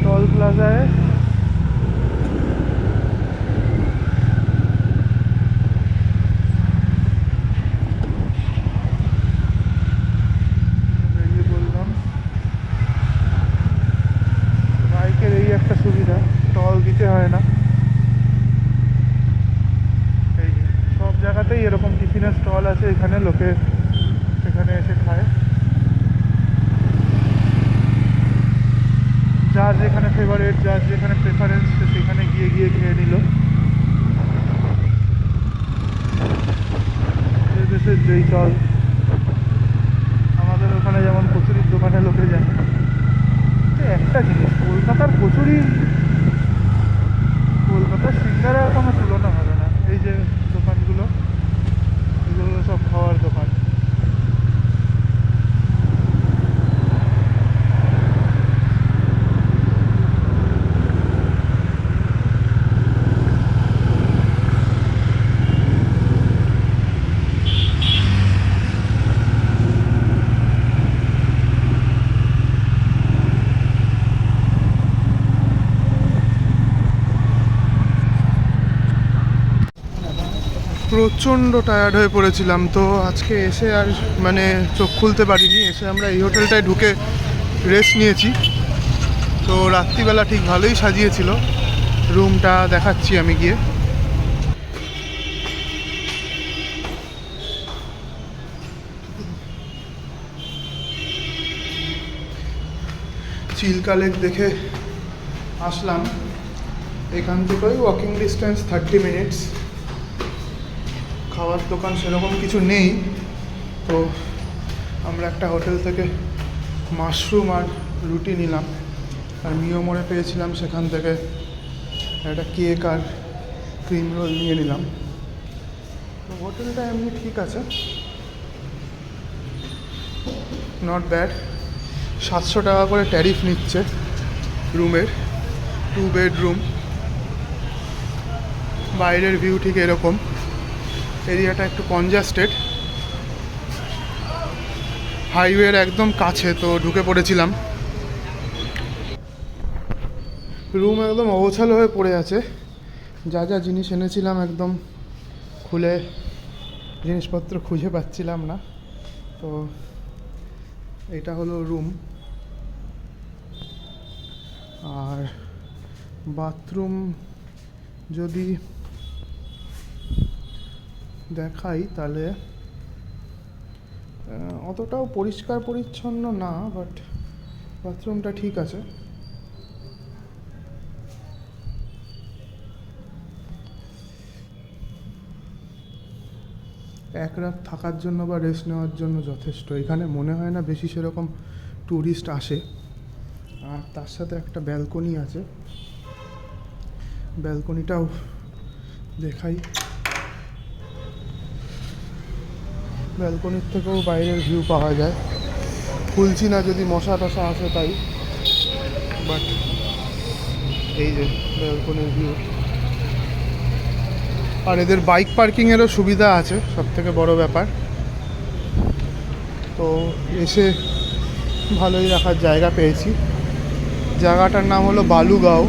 টল প্লাজায়। বেরিয়ে বললাম, বাইকের এই একটা সুবিধা, টল দিতে হয় না। এই যে সব জায়গাতেই এরকম টিফিনের স্টল আছে, এখানে লোকে এখানে এসে খায়, যার যেখানে ফেভারিট, যার যেখানে প্রেফারেন্স সেখানে গিয়ে গিয়ে খেয়ে নিল। দেশের যেই চল, আমাদের ওখানে যেমন কচুরির দোকানে লোকে যায়। একটা জিনিস, কলকাতার কচুরি কলকাতার সিঙ্গারার কোনো তুলনা হবে না। এই যে দোকানগুলো, এগুলো সব খাওয়ার দোকান। প্রচণ্ড টায়ার্ড হয়ে পড়েছিলাম, তো আজকে এসে আর মানে চোখ খুলতে পারিনি। এসে আমরা এই হোটেলটায় ঢুকে রেস্ট নিয়েছি। তো রাত্রিবেলা ঠিক ভালোই সাজিয়েছিল, রুমটা দেখাচ্ছি আমি গিয়ে। চিল্কা লেক দেখে আসলাম। এখান থেকে ওই ওয়াকিং ডিস্টেন্স 30 মিনিটস। খাওয়ার দোকান সেরকম কিছু নেই, তো আমরা একটা হোটেল থেকে মাশরুম আর রুটি নিলাম, আর মিও মোড়ে পেয়েছিলাম সেখান থেকে একটা কেক আর ক্রিম রোল নিয়ে নিলাম। তো হোটেলটা এমনি ঠিক আছে, নট ব্যাড। 700 টাকা করে ট্যারিফ নিচ্ছে রুমের, 2 বেডরুম। বাইরের ভিউ ঠিক এরকম, এরিয়াটা একটু কনজাস্টেড, হাইওয়ের একদম কাছে, তো ঢুকে পড়েছিলাম। রুম একদম অগোছালো হয়ে পড়ে আছে, যা যা জিনিস এনেছিলাম একদম খুলে জিনিসপত্র খুঁজে পাচ্ছিলাম না। তো এটা হলো রুম, আর বাথরুম যদি দেখাই তাহলে অতটাও পরিষ্কার পরিচ্ছন্ন না, বাট বাথরুমটা ঠিক আছে। এক রাত থাকার জন্য বা রেস্ট নেওয়ার জন্য যথেষ্ট। এখানে মনে হয় না বেশি সেরকম ট্যুরিস্ট আসে। আর তার সাথে একটা ব্যালকনি আছে, ব্যালকনিটাও দেখাই। ব্যালকনির থেকেও বাইরের ভিউ পাওয়া যায়। খুলছি না যদি মশা টশা আসে তাই, বাট এই যে ব্যালকনির ভিউ। আর এদের বাইক পার্কিংয়েরও সুবিধা আছে, সবথেকে বড় ব্যাপার। তো এসে ভালোই রাখার জায়গা পেয়েছি। জায়গাটার নাম হলো বালুগাঁও।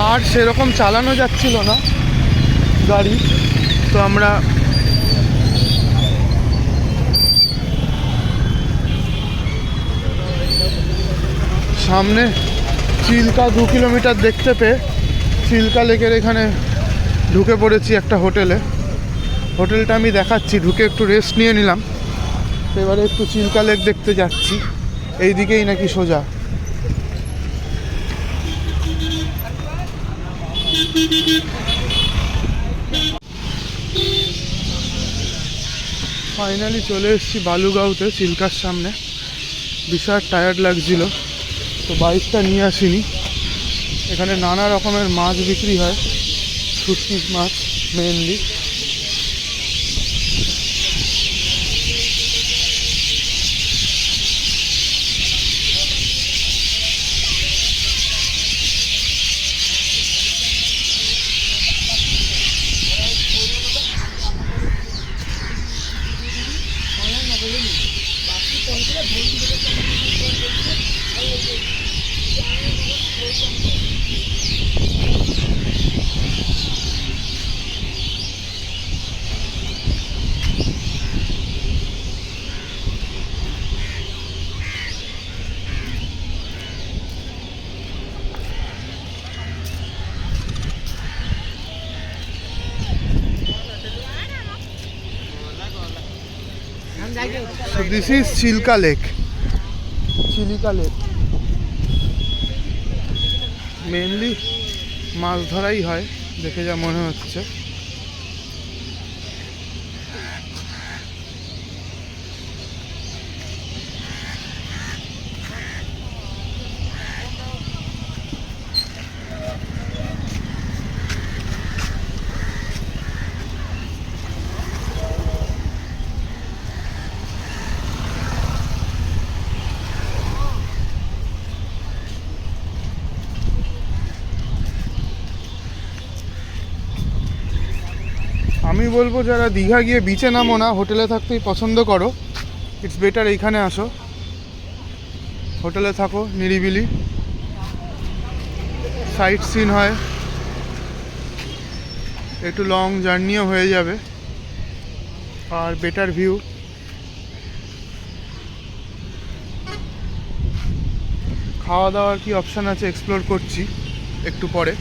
আর সেরকম চালানো যাচ্ছিল না গাড়ি, তো আমরা সামনে চিল্কা 2 কিলোমিটার দেখতে পেয়ে চিল্কা লেকের এখানে ঢুকে পড়েছি একটা হোটেলে। হোটেলটা আমি দেখাচ্ছি, ঢুকে একটু রেস্ট নিয়ে নিলাম। এবারে একটু চিল্কা লেক দেখতে যাচ্ছি, এই দিকেই নাকি সোজা। ফাইনালি চলে এসেছি বালুগাঁওতে, চিল্কার সামনে। বিশাল টায়ার্ড লাগছিল, তো বাইকটা নিয়ে আসিনি। এখানে নানা রকমের মাছ বিক্রি হয়, শুটকি মাছ mainly. So this is Chilka Lake. Chilka Lake. Mainly মাছ ধরাই হয় দেখে যা মনে হচ্ছে। আমি বলবো যারা দীঘা গিয়ে বিচে নামো না, হোটেলে থাকতেই পছন্দ করো, ইটস বেটার এইখানে আসো। হোটেলে থাকো, নিরিবিলি, সাইট সিন হয়, একটু লং জার্নিও হয়ে যাবে, আর বেটার ভিউ। খাওয়া দাওয়ার কি অপশান আছে এক্সপ্লোর করছি একটু পরে।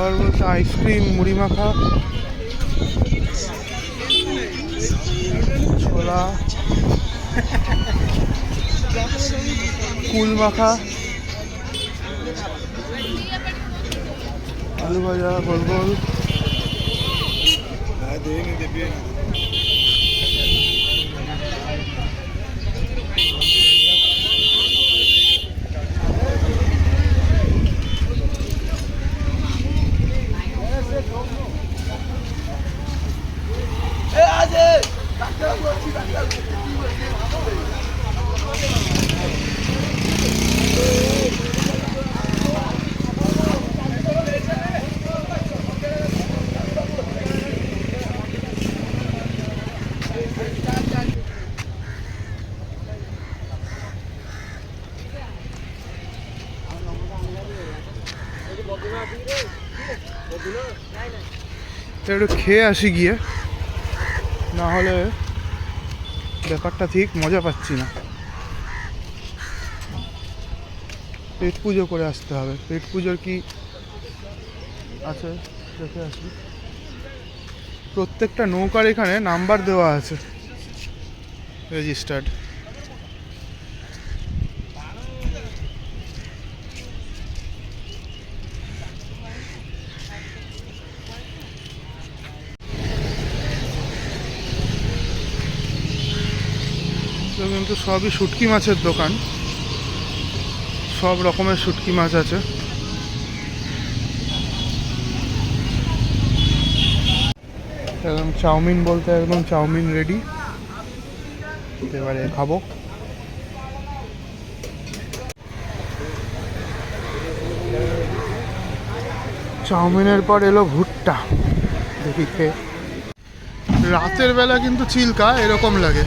আর বলতে আইসক্রিম, মুড়ি মাখা, ছোলা, কুল মাখা, আলু ভাজা, গোল গোল। একটু খেয়ে আসি গিয়ে, না হলে ব্যাপারটা ঠিক মজা পাচ্ছি না। পেট পুজো করে আসতে হবে। পেট পুজোর কি আছে দেখে আসি। প্রত্যেকটা নৌকার এখানে নাম্বার দেওয়া আছে, রেজিস্টার্ড। কিন্তু সবই শুটকি মাছের দোকান, সব রকমের শুটকি মাছ আছে। একদম চাউমিন বলতে একদম চাউমিন রেডি, এবারে খাবো। চাউমিনের পর এলো ভুট্টা, দেখি খেয়ে। রাতের বেলা কিন্তু চিল্কা এরকম লাগে।